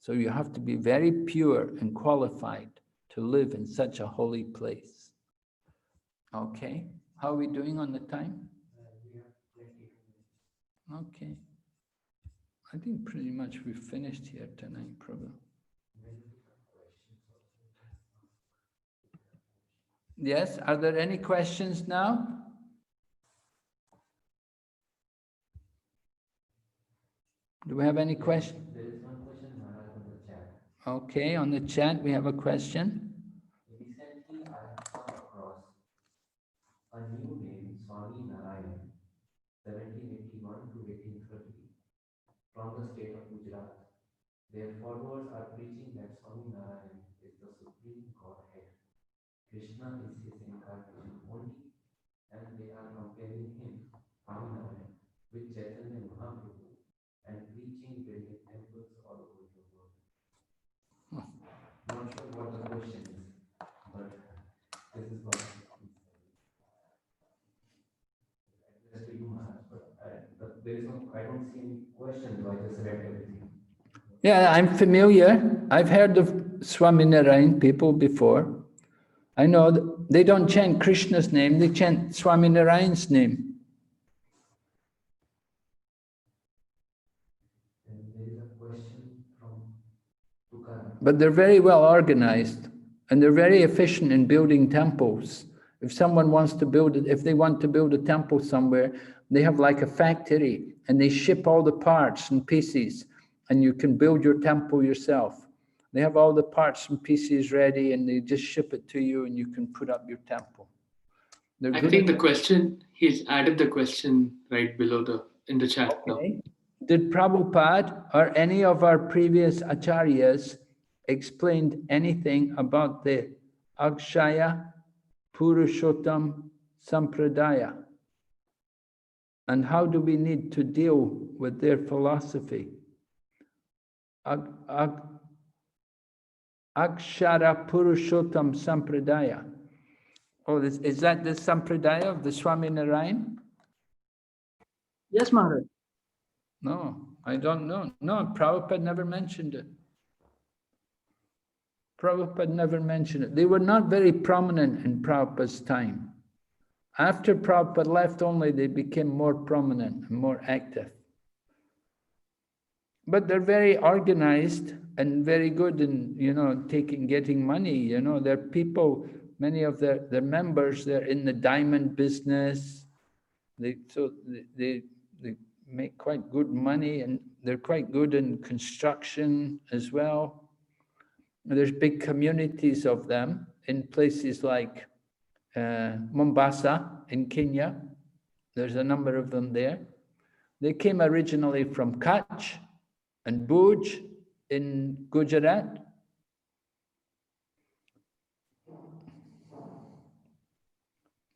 So you have to be very pure and qualified to live in such a holy place. Okay, how are we doing on the time? Okay. I think pretty much we've finished here tonight, Prabhu. Yes, are there any questions now? Do we have any questions? There is one question, Maharaj, on the chat. Okay, on the chat we have a question. Recently, I have come across a new name, Swami Narayan, 1781 to 1830, from the state of Gujarat. Their followers are preaching that Swami Narayan is the supreme Godhead. Krishna is his incarnation only, and they are comparing him, Swami Narayan, with Chaitanya Mahaprabhu and preaching building temples all over the world. Not sure what the question is, but this is what addressed to you, Maharaj. But there is no, I don't see any questions, so I just read everything. Yeah, I'm familiar. I've heard of Swaminarayan people before. I know that they don't chant Krishna's name, they chant Swaminarayan's name. And there is a question from Tukaram. But they're very well organized and they're very efficient in building temples. If someone wants to build it, if they want to build a temple somewhere, they have like a factory and they ship all the parts and pieces and you can build your temple yourself. They have all the parts and pieces ready and they just ship it to you and you can put up your temple. I think the question, he's added the question right below in the chat now. Did Prabhupada or any of our previous acharyas explained anything about the Akshaya Purushottam Sampradaya? And how do we need to deal with their philosophy? Akshara Purushottam Sampradaya. Oh, is that the Sampradaya of the Swaminarayan? Yes, Maharaj. No, I don't know. No, Prabhupada never mentioned it. Prabhupada never mentioned it. They were not very prominent in Prabhupada's time. After Prabhupada left only, they became more prominent and more active. But they're very organized and very good in, getting money. They're people, many of their members, they're in the diamond business. They make quite good money and they're quite good in construction as well. There's big communities of them in places like Mombasa in Kenya. There's a number of them there. They came originally from Kutch and Bhuj in Gujarat.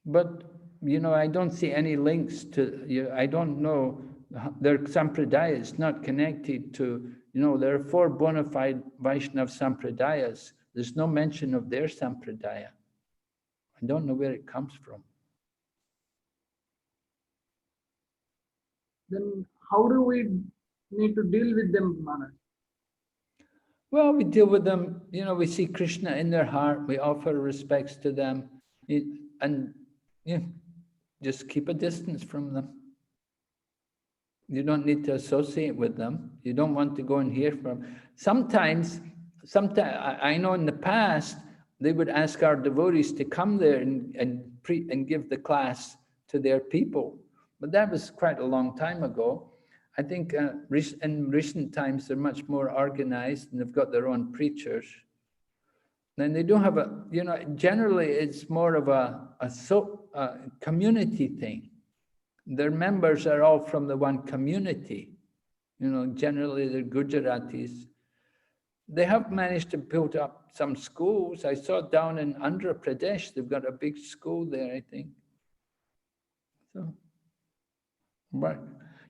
But, I don't see any links to, I don't know, their sampradaya is not connected to, there are 4 bona fide Vaishnav sampradayas. There's no mention of their sampradaya. I don't know where it comes from. Then how do we need to deal with them, Maharaj? Well, we deal with them, we see Krishna in their heart, we offer respects to them, and just keep a distance from them. You don't need to associate with them. You don't want to go and hear from. Sometimes I know in the past, they would ask our devotees to come there and give the class to their people. But that was quite a long time ago. I think in recent times, they're much more organized and they've got their own preachers. And they don't have generally it's more of a community thing. Their members are all from the one community. Generally they're Gujaratis. They have managed to build up some schools. I saw down in Andhra Pradesh, they've got a big school there, I think. So, but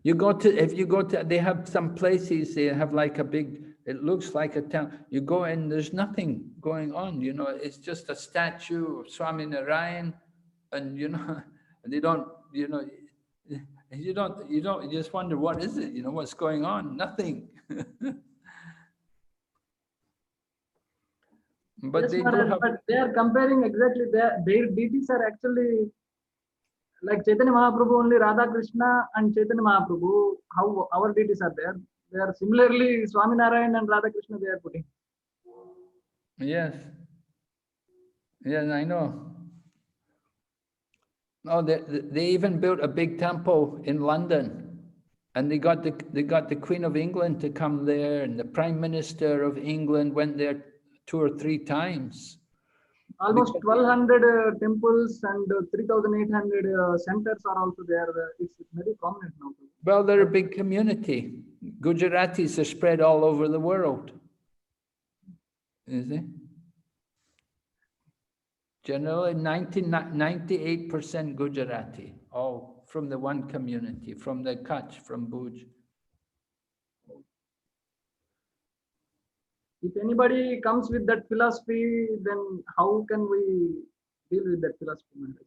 if you go to, they have some places, they have like a big, it looks like a town. You go in, there's nothing going on, it's just a statue of Swami Narayan, and they don't, you just wonder, what is it? What's going on? Nothing. But yes, they Maharaj, do have. but they are comparing exactly their deities are actually like Chaitanya Mahaprabhu, only Radha Krishna and Chaitanya Mahaprabhu. How our deities are there? They are similarly Swami Narayan and Radha Krishna. They are putting. Yes. Yes, I know. Oh, they even built a big temple in London, and they got the Queen of England to come there, and the Prime Minister of England went there 2 or 3 times. Almost 1,200 temples and 3,800 centers are also there. It's very prominent now. Well, they're a big community. Gujaratis are spread all over the world. You see? Generally, 98% Gujarati, all from the one community, from the Kutch, from Bhuj. If anybody comes with that philosophy, then how can we deal with that philosophy, Maharaj?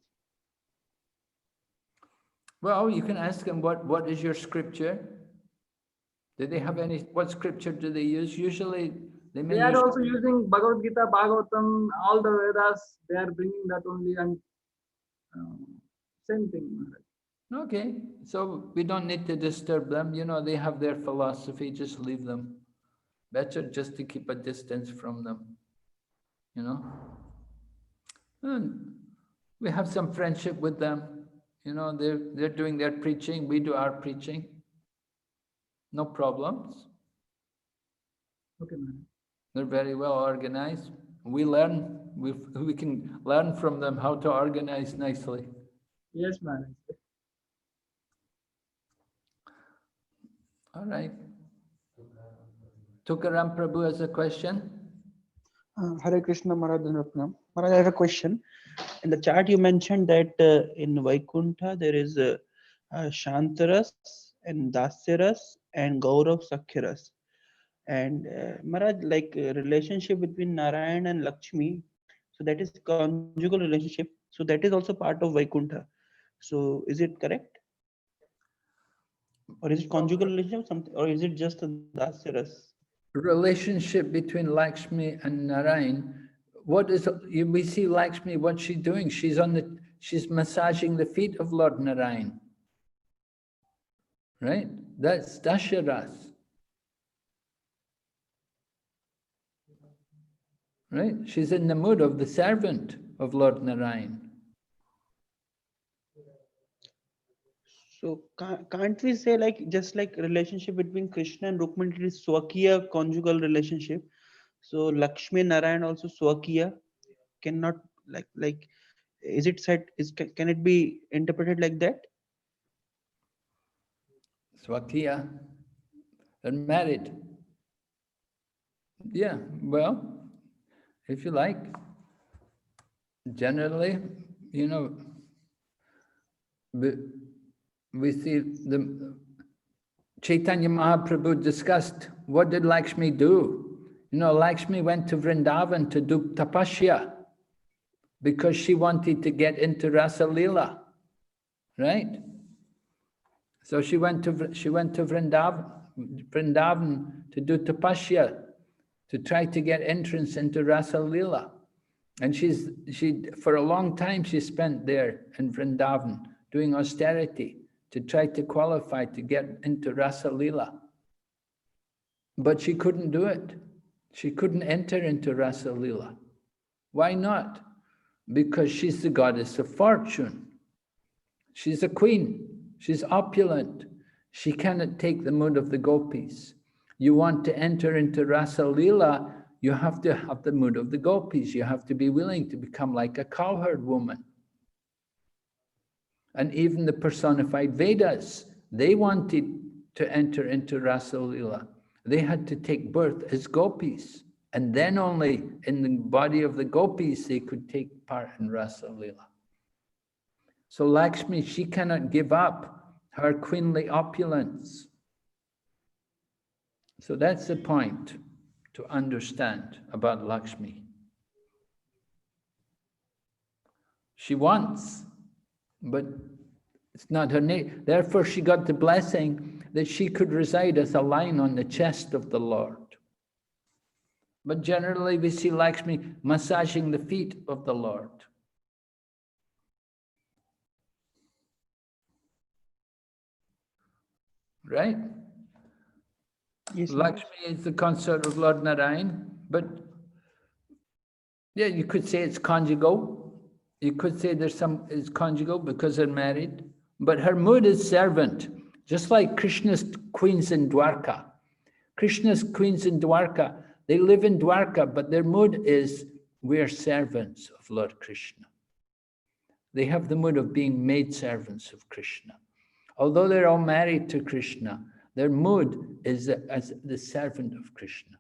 Well, you can ask them, what is your scripture? Do they have any, what scripture do they use? Usually they may They are use. also using Bhagavad Gita, Bhagavatam, all the Vedas. They are bringing that only, and same thing, Maharaj. Okay, so we don't need to disturb them. They have their philosophy, just leave them. Better just to keep a distance from them, And we have some friendship with them. They're doing their preaching, we do our preaching. No problems. Okay, man. They're very well organized. We learn, we can learn from them how to organize nicely. Yes, man. All right. Tukaram Prabhu has a question. Hare Krishna Maharaj. Maharaj, I have a question. In the chart, you mentioned that in Vaikuntha there is Shantaras and Dasyaras and Gaurav Sakhyaras. And Maharaj, like relationship between Narayan and Lakshmi, so that is conjugal relationship. So that is also part of Vaikuntha. So is it correct? Or is it conjugal relationship, something, or is it just a Dasyaras? Relationship between Lakshmi and Narayan. We see Lakshmi, what's she doing? She's massaging the feet of Lord Narayan. Right? That's Dasharas. Right? She's in the mood of the servant of Lord Narayan. So can't we say just like relationship between Krishna and Rukmini, it is Swakiya conjugal relationship. So Lakshmi and Narayan also Swakiya, cannot like is it said, can it be interpreted like that? Swakiya, they're married. Yeah, well, if you like. Generally, you know, we see the Chaitanya Mahaprabhu discussed, what did Lakshmi do? You know, Lakshmi went to Vrindavan to do tapasya because she wanted to get into Rasa Leela, right? So she went to Vrindavan to do tapasya, to try to get entrance into Rasa Leela. And she for a long time she spent there in Vrindavan doing austerity to try to qualify to get into Rasa Leela. But she couldn't do it. She couldn't enter into Rasa Leela. Why not? Because she's the goddess of fortune. She's a queen. She's opulent. She cannot take the mood of the gopis. You want to enter into Rasa Leela, you have to have the mood of the gopis. You have to be willing to become like a cowherd woman. And even the personified Vedas, they wanted to enter into Rasa Leela. They had to take birth as gopis. And then only in the body of the gopis they could take part in Rasa Leela. So Lakshmi, she cannot give up her queenly opulence. So that's the point to understand about Lakshmi. She wants, but it's not her name. Therefore, she got the blessing that she could reside as a lion on the chest of the Lord. But generally, we see Lakshmi massaging the feet of the Lord. Right? Yes, Lakshmi is the consort of Lord Narayan, but yeah, you could say it's conjugal. You could say it's conjugal because they're married, but her mood is servant, just like Krishna's queens in Dwarka. Krishna's queens in Dwarka, they live in Dwarka, but their mood is, we are servants of Lord Krishna. They have the mood of being maid servants of Krishna. Although they're all married to Krishna, their mood is as the servant of Krishna.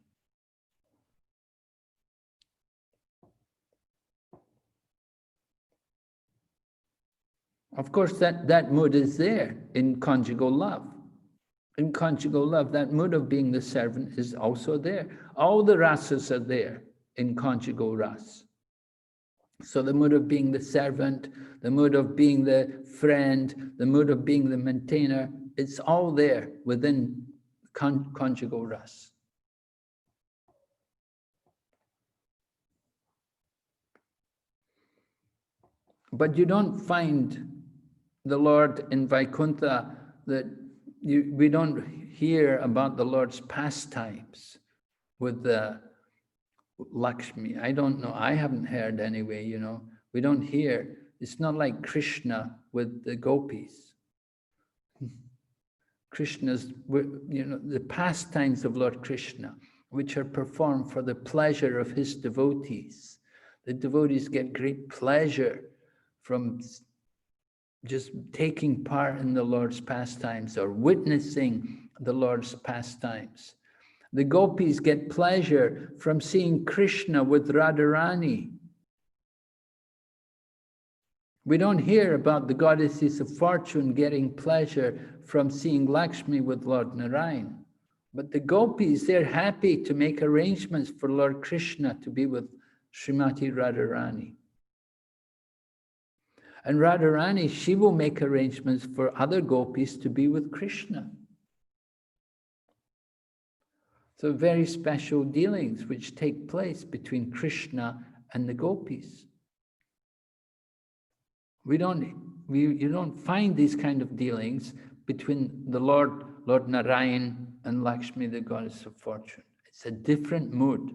Of course, that mood is there in conjugal love. In conjugal love, that mood of being the servant is also there. All the rasas are there in conjugal ras. So the mood of being the servant, the mood of being the friend, the mood of being the maintainer, it's all there within conjugal ras. But you don't find the Lord in Vaikuntha that we don't hear about the Lord's pastimes with the Lakshmi. I don't know. I haven't heard anyway, you know. We don't hear. It's not like Krishna with the gopis. Krishna's, you know, the pastimes of Lord Krishna, which are performed for the pleasure of his devotees. The devotees get great pleasure from just taking part in the Lord's pastimes or witnessing the Lord's pastimes. The gopis get pleasure from seeing Krishna with Radharani. We don't hear about the goddesses of fortune getting pleasure from seeing Lakshmi with Lord Narayan. But the gopis, they're happy to make arrangements for Lord Krishna to be with Srimati Radharani. And Radharani, she will make arrangements for other gopis to be with Krishna. So very special dealings which take place between Krishna and the gopis. You don't find these kind of dealings between the Lord Narayan and Lakshmi, the goddess of fortune. It's a different mood.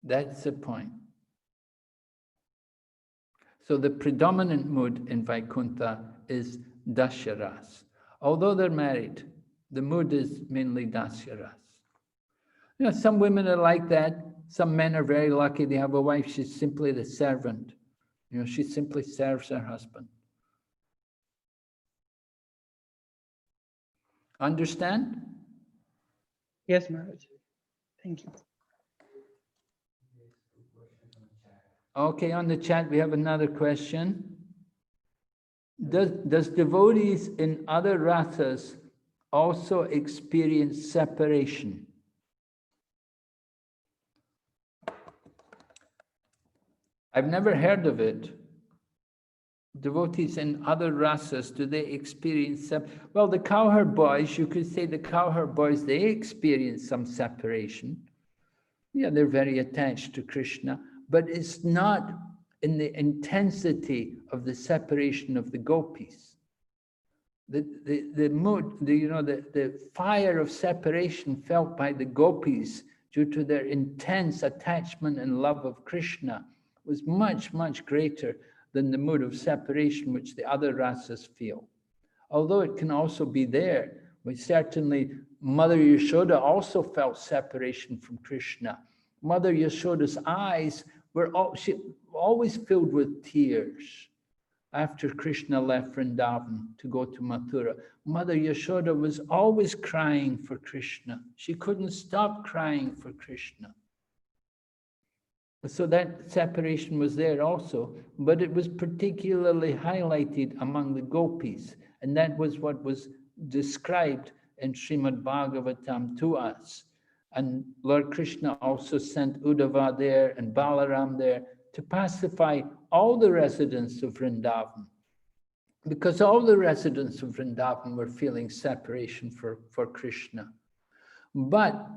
That's the point. So the predominant mood in Vaikuntha is Dasyaras. Although they're married, the mood is mainly Dasyaras. You know, some women are like that. Some men are very lucky. They have a wife, she's simply the servant. You know, she simply serves her husband. Understand? Yes, Maharaj. Thank you. Okay, on the chat we have another question. Does devotees in other rasas also experience separation? I've never heard of it. Devotees in other rasas, do they experience well, the cowherd boys, you could say the cowherd boys, they experience some separation. Yeah, they're very attached to Krishna, but it's not in the intensity of the separation of the gopis. The mood, the fire of separation felt by the gopis due to their intense attachment and love of Krishna was much, much greater than the mood of separation which the other rasas feel. Although it can also be there, but certainly Mother Yashoda also felt separation from Krishna. Mother Yashoda's eyes were always filled with tears. After Krishna left Vrindavan to go to Mathura, Mother Yashoda was always crying for Krishna. She couldn't stop crying for Krishna. So that separation was there also, but it was particularly highlighted among the gopis, and that was what was described in Srimad Bhagavatam to us. And Lord Krishna also sent Uddhava there and Balaram there to pacify all the residents of Vrindavan, because all the residents of Vrindavan were feeling separation for Krishna. But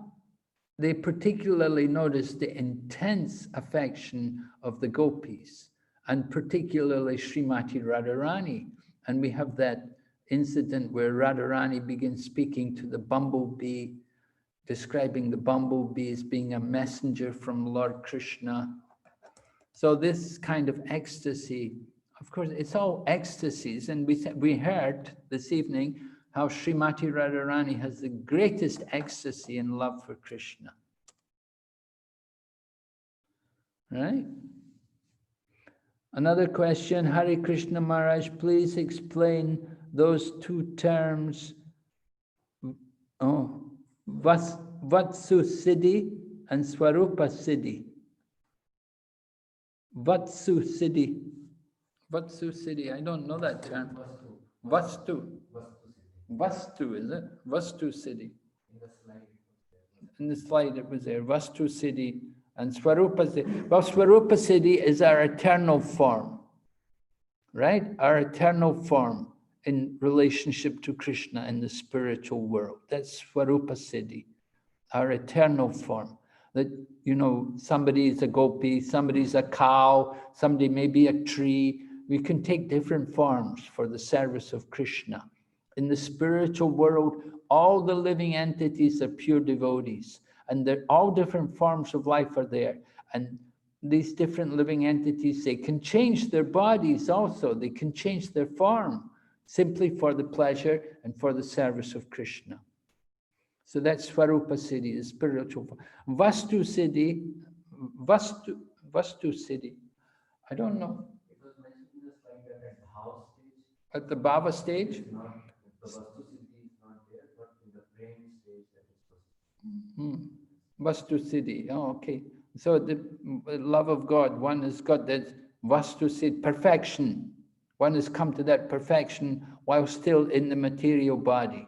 they particularly noticed the intense affection of the gopis, and particularly Srimati Radharani. And we have that incident where Radharani begins speaking to the bumblebee, describing the bumblebee as being a messenger from Lord Krishna. So this kind of ecstasy, of course, it's all ecstasies. And we heard this evening how Srimati Radharani has the greatest ecstasy and love for Krishna. Right? Another question, Hare Krishna Maharaj, please explain those two terms, Vatsu Siddhi and Swarupa Siddhi. Vatsu Siddhi. Vatsu Siddhi, I don't know that term. Vastu. Vastu, is it? Vastu Siddhi. In the slide it was there. Vastu Siddhi and Swarupa Siddhi. Well, Swarupa Siddhi is our eternal form, right? Our eternal form in relationship to Krishna in the spiritual world. That's Swarupa Siddhi, our eternal form. That, somebody is a gopi, somebody's a cow, somebody may be a tree. We can take different forms for the service of Krishna. In the spiritual world, all the living entities are pure devotees, and all different forms of life are there. And these different living entities, they can change their bodies also. They can change their form simply for the pleasure and for the service of Krishna. So that's Swarupa Siddhi, the spiritual form. Vastu Siddhi, Vastu Siddhi, I don't know. It was mentioned in the slide that at the house stage. At the Bhava stage? The Vastu Siddhi is not there, but in the praying stage that is Vastu Siddhi, oh, okay. So the love of God, one has got that Vastu Siddhi, perfection. One has come to that perfection while still in the material body.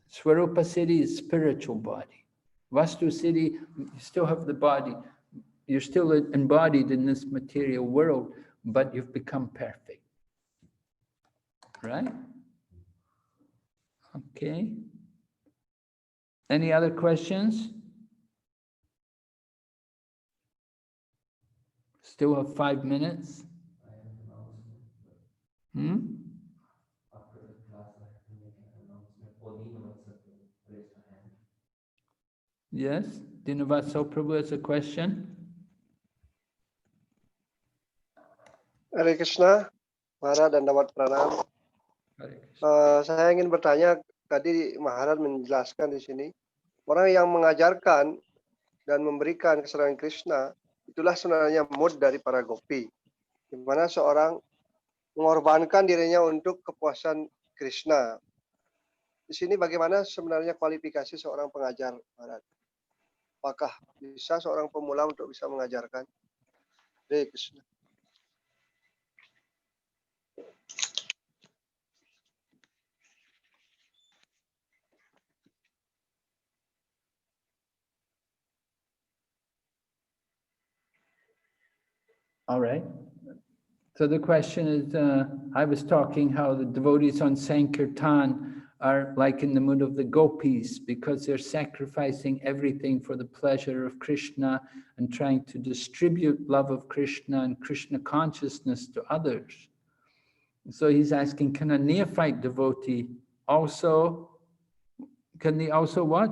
Swarupa Siddhi is spiritual body. Vastu Siddhi, you still have the body. You're still embodied in this material world, but you've become perfect. Right? Okay. Any other questions? Still have 5 minutes. I have an announcement. After the class, I have to make an announcement. Raise my hand. Yes, Dinavaso Prabhu has a question. Hare Krishna, Maharaj dan dapat pranam. Saya ingin bertanya, tadi Maharaj menjelaskan di sini, orang yang mengajarkan dan memberikan kesenangan Krishna, itulah sebenarnya mood dari para gopi. Di mana seorang mengorbankan dirinya untuk kepuasan Krishna. di sini bagaimana sebenarnya kualifikasi seorang pengajar, Maharaj? Apakah bisa seorang pemula untuk bisa mengajarkan? Hare Krishna. All right. So the question is, I was talking how the devotees on Sankirtan are like in the mood of the gopis because they're sacrificing everything for the pleasure of Krishna and trying to distribute love of Krishna and Krishna consciousness to others. So he's asking, can a neophyte devotee also, can they also what?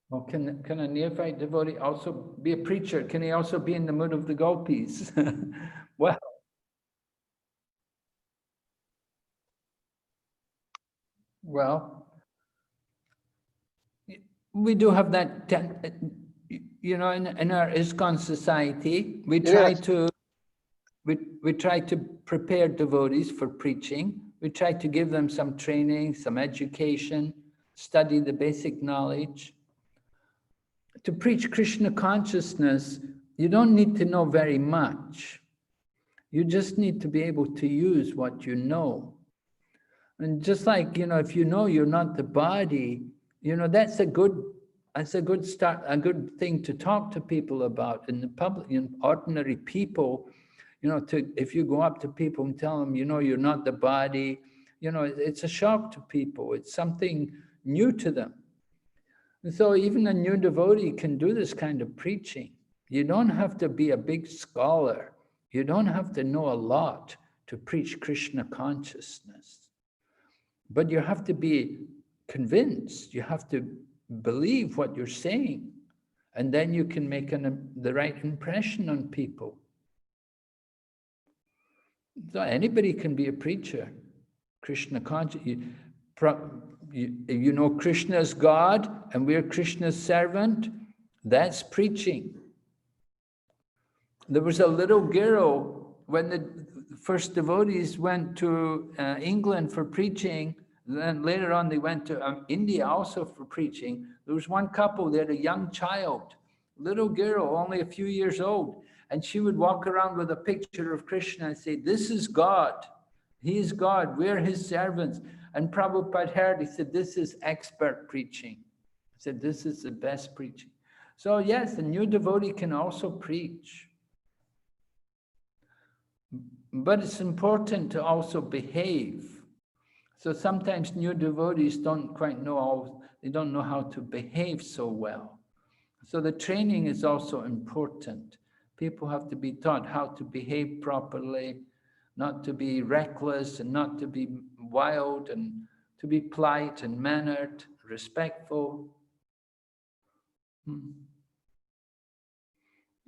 Well, can a neophyte devotee also be a preacher? Can he also be in the mood of the gopis? Well, we do have that, you know, in our ISKCON society, we try to prepare devotees for preaching. We try to give them some training, some education, study the basic knowledge. To preach Krishna consciousness, you don't need to know very much. You just need to be able to use what you know. And just like, you know, if you know you're not the body, you know, that's a good start, a good thing to talk to people about in the public, in ordinary people, you know, if you go up to people and tell them, you know, you're not the body, you know, it's a shock to people. It's something new to them. And so even a new devotee can do this kind of preaching. You don't have to be a big scholar. You don't have to know a lot to preach Krishna consciousness. But you have to be convinced. You have to believe what you're saying. And then you can make the right impression on people. So anybody can be a preacher. Krishna conscious. You know Krishna is God and we're Krishna's servant. That's preaching. There was a little girl when the first devotees went to England for preaching. Then later on they went to India also for preaching. There was one couple, they had a young child, little girl, only a few years old. And she would walk around with a picture of Krishna and say, this is God. He is God. We're his servants. And Prabhupada heard, he said, this is expert preaching. He said, this is the best preaching. So yes, the new devotee can also preach. But it's important to also behave. So sometimes new devotees don't quite know they don't know how to behave so well. So the training is also important. People have to be taught how to behave properly, not to be reckless and not to be wild, and to be polite and mannered, respectful.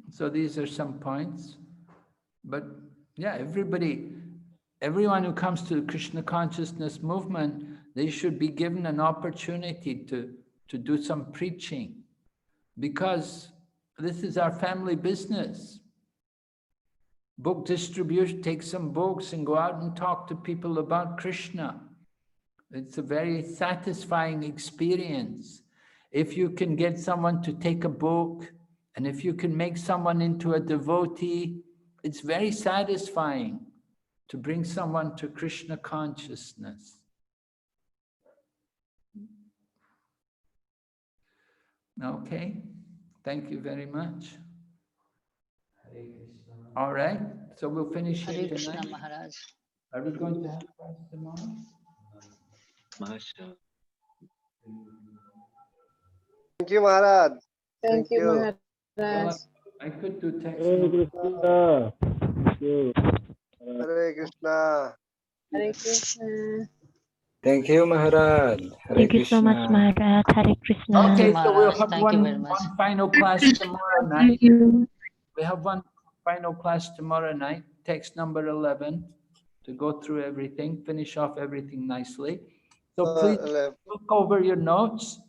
So these are some points. But yeah, everyone who comes to the Krishna consciousness movement, they should be given an opportunity to do some preaching, because this is our family business. Book distribution, take some books and go out and talk to people about Krishna. It's a very satisfying experience. If you can get someone to take a book, and if you can make someone into a devotee, it's very satisfying to bring someone to Krishna consciousness. Okay, thank you very much. All right, so we'll finish here Hare Krishna, tonight. Maharaj. Are we going to have class tomorrow? Thank you, Maharaj. Thank you, Maharaj. Well, I could do text. Hare Krishna. Thank you. Hare Krishna. Hare Krishna. Thank you, Maharaj. Hare Thank you so much, Krishna. Maharaj. Hare Krishna. Thank you, Okay, so we'll Maharaj. have Thank you very much. one final class tomorrow night. We have one final class tomorrow night, text number 11, to go through everything, finish off everything nicely. So please look over your notes,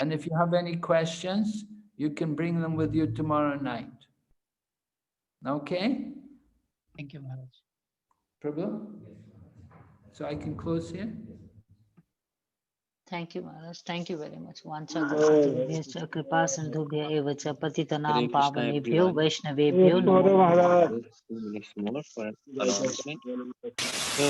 and if you have any questions, you can bring them with you tomorrow night. Okay? Thank you, Maharaj. Prabhu? So I can close here? Thank you, Maharaj. Thank you very much. Vancha kalpatrubyascha kripa sindhubhya eva cha patitanam pavanebhyo vaishnavebhyo namo namaha. 2 minutes more for announcement. So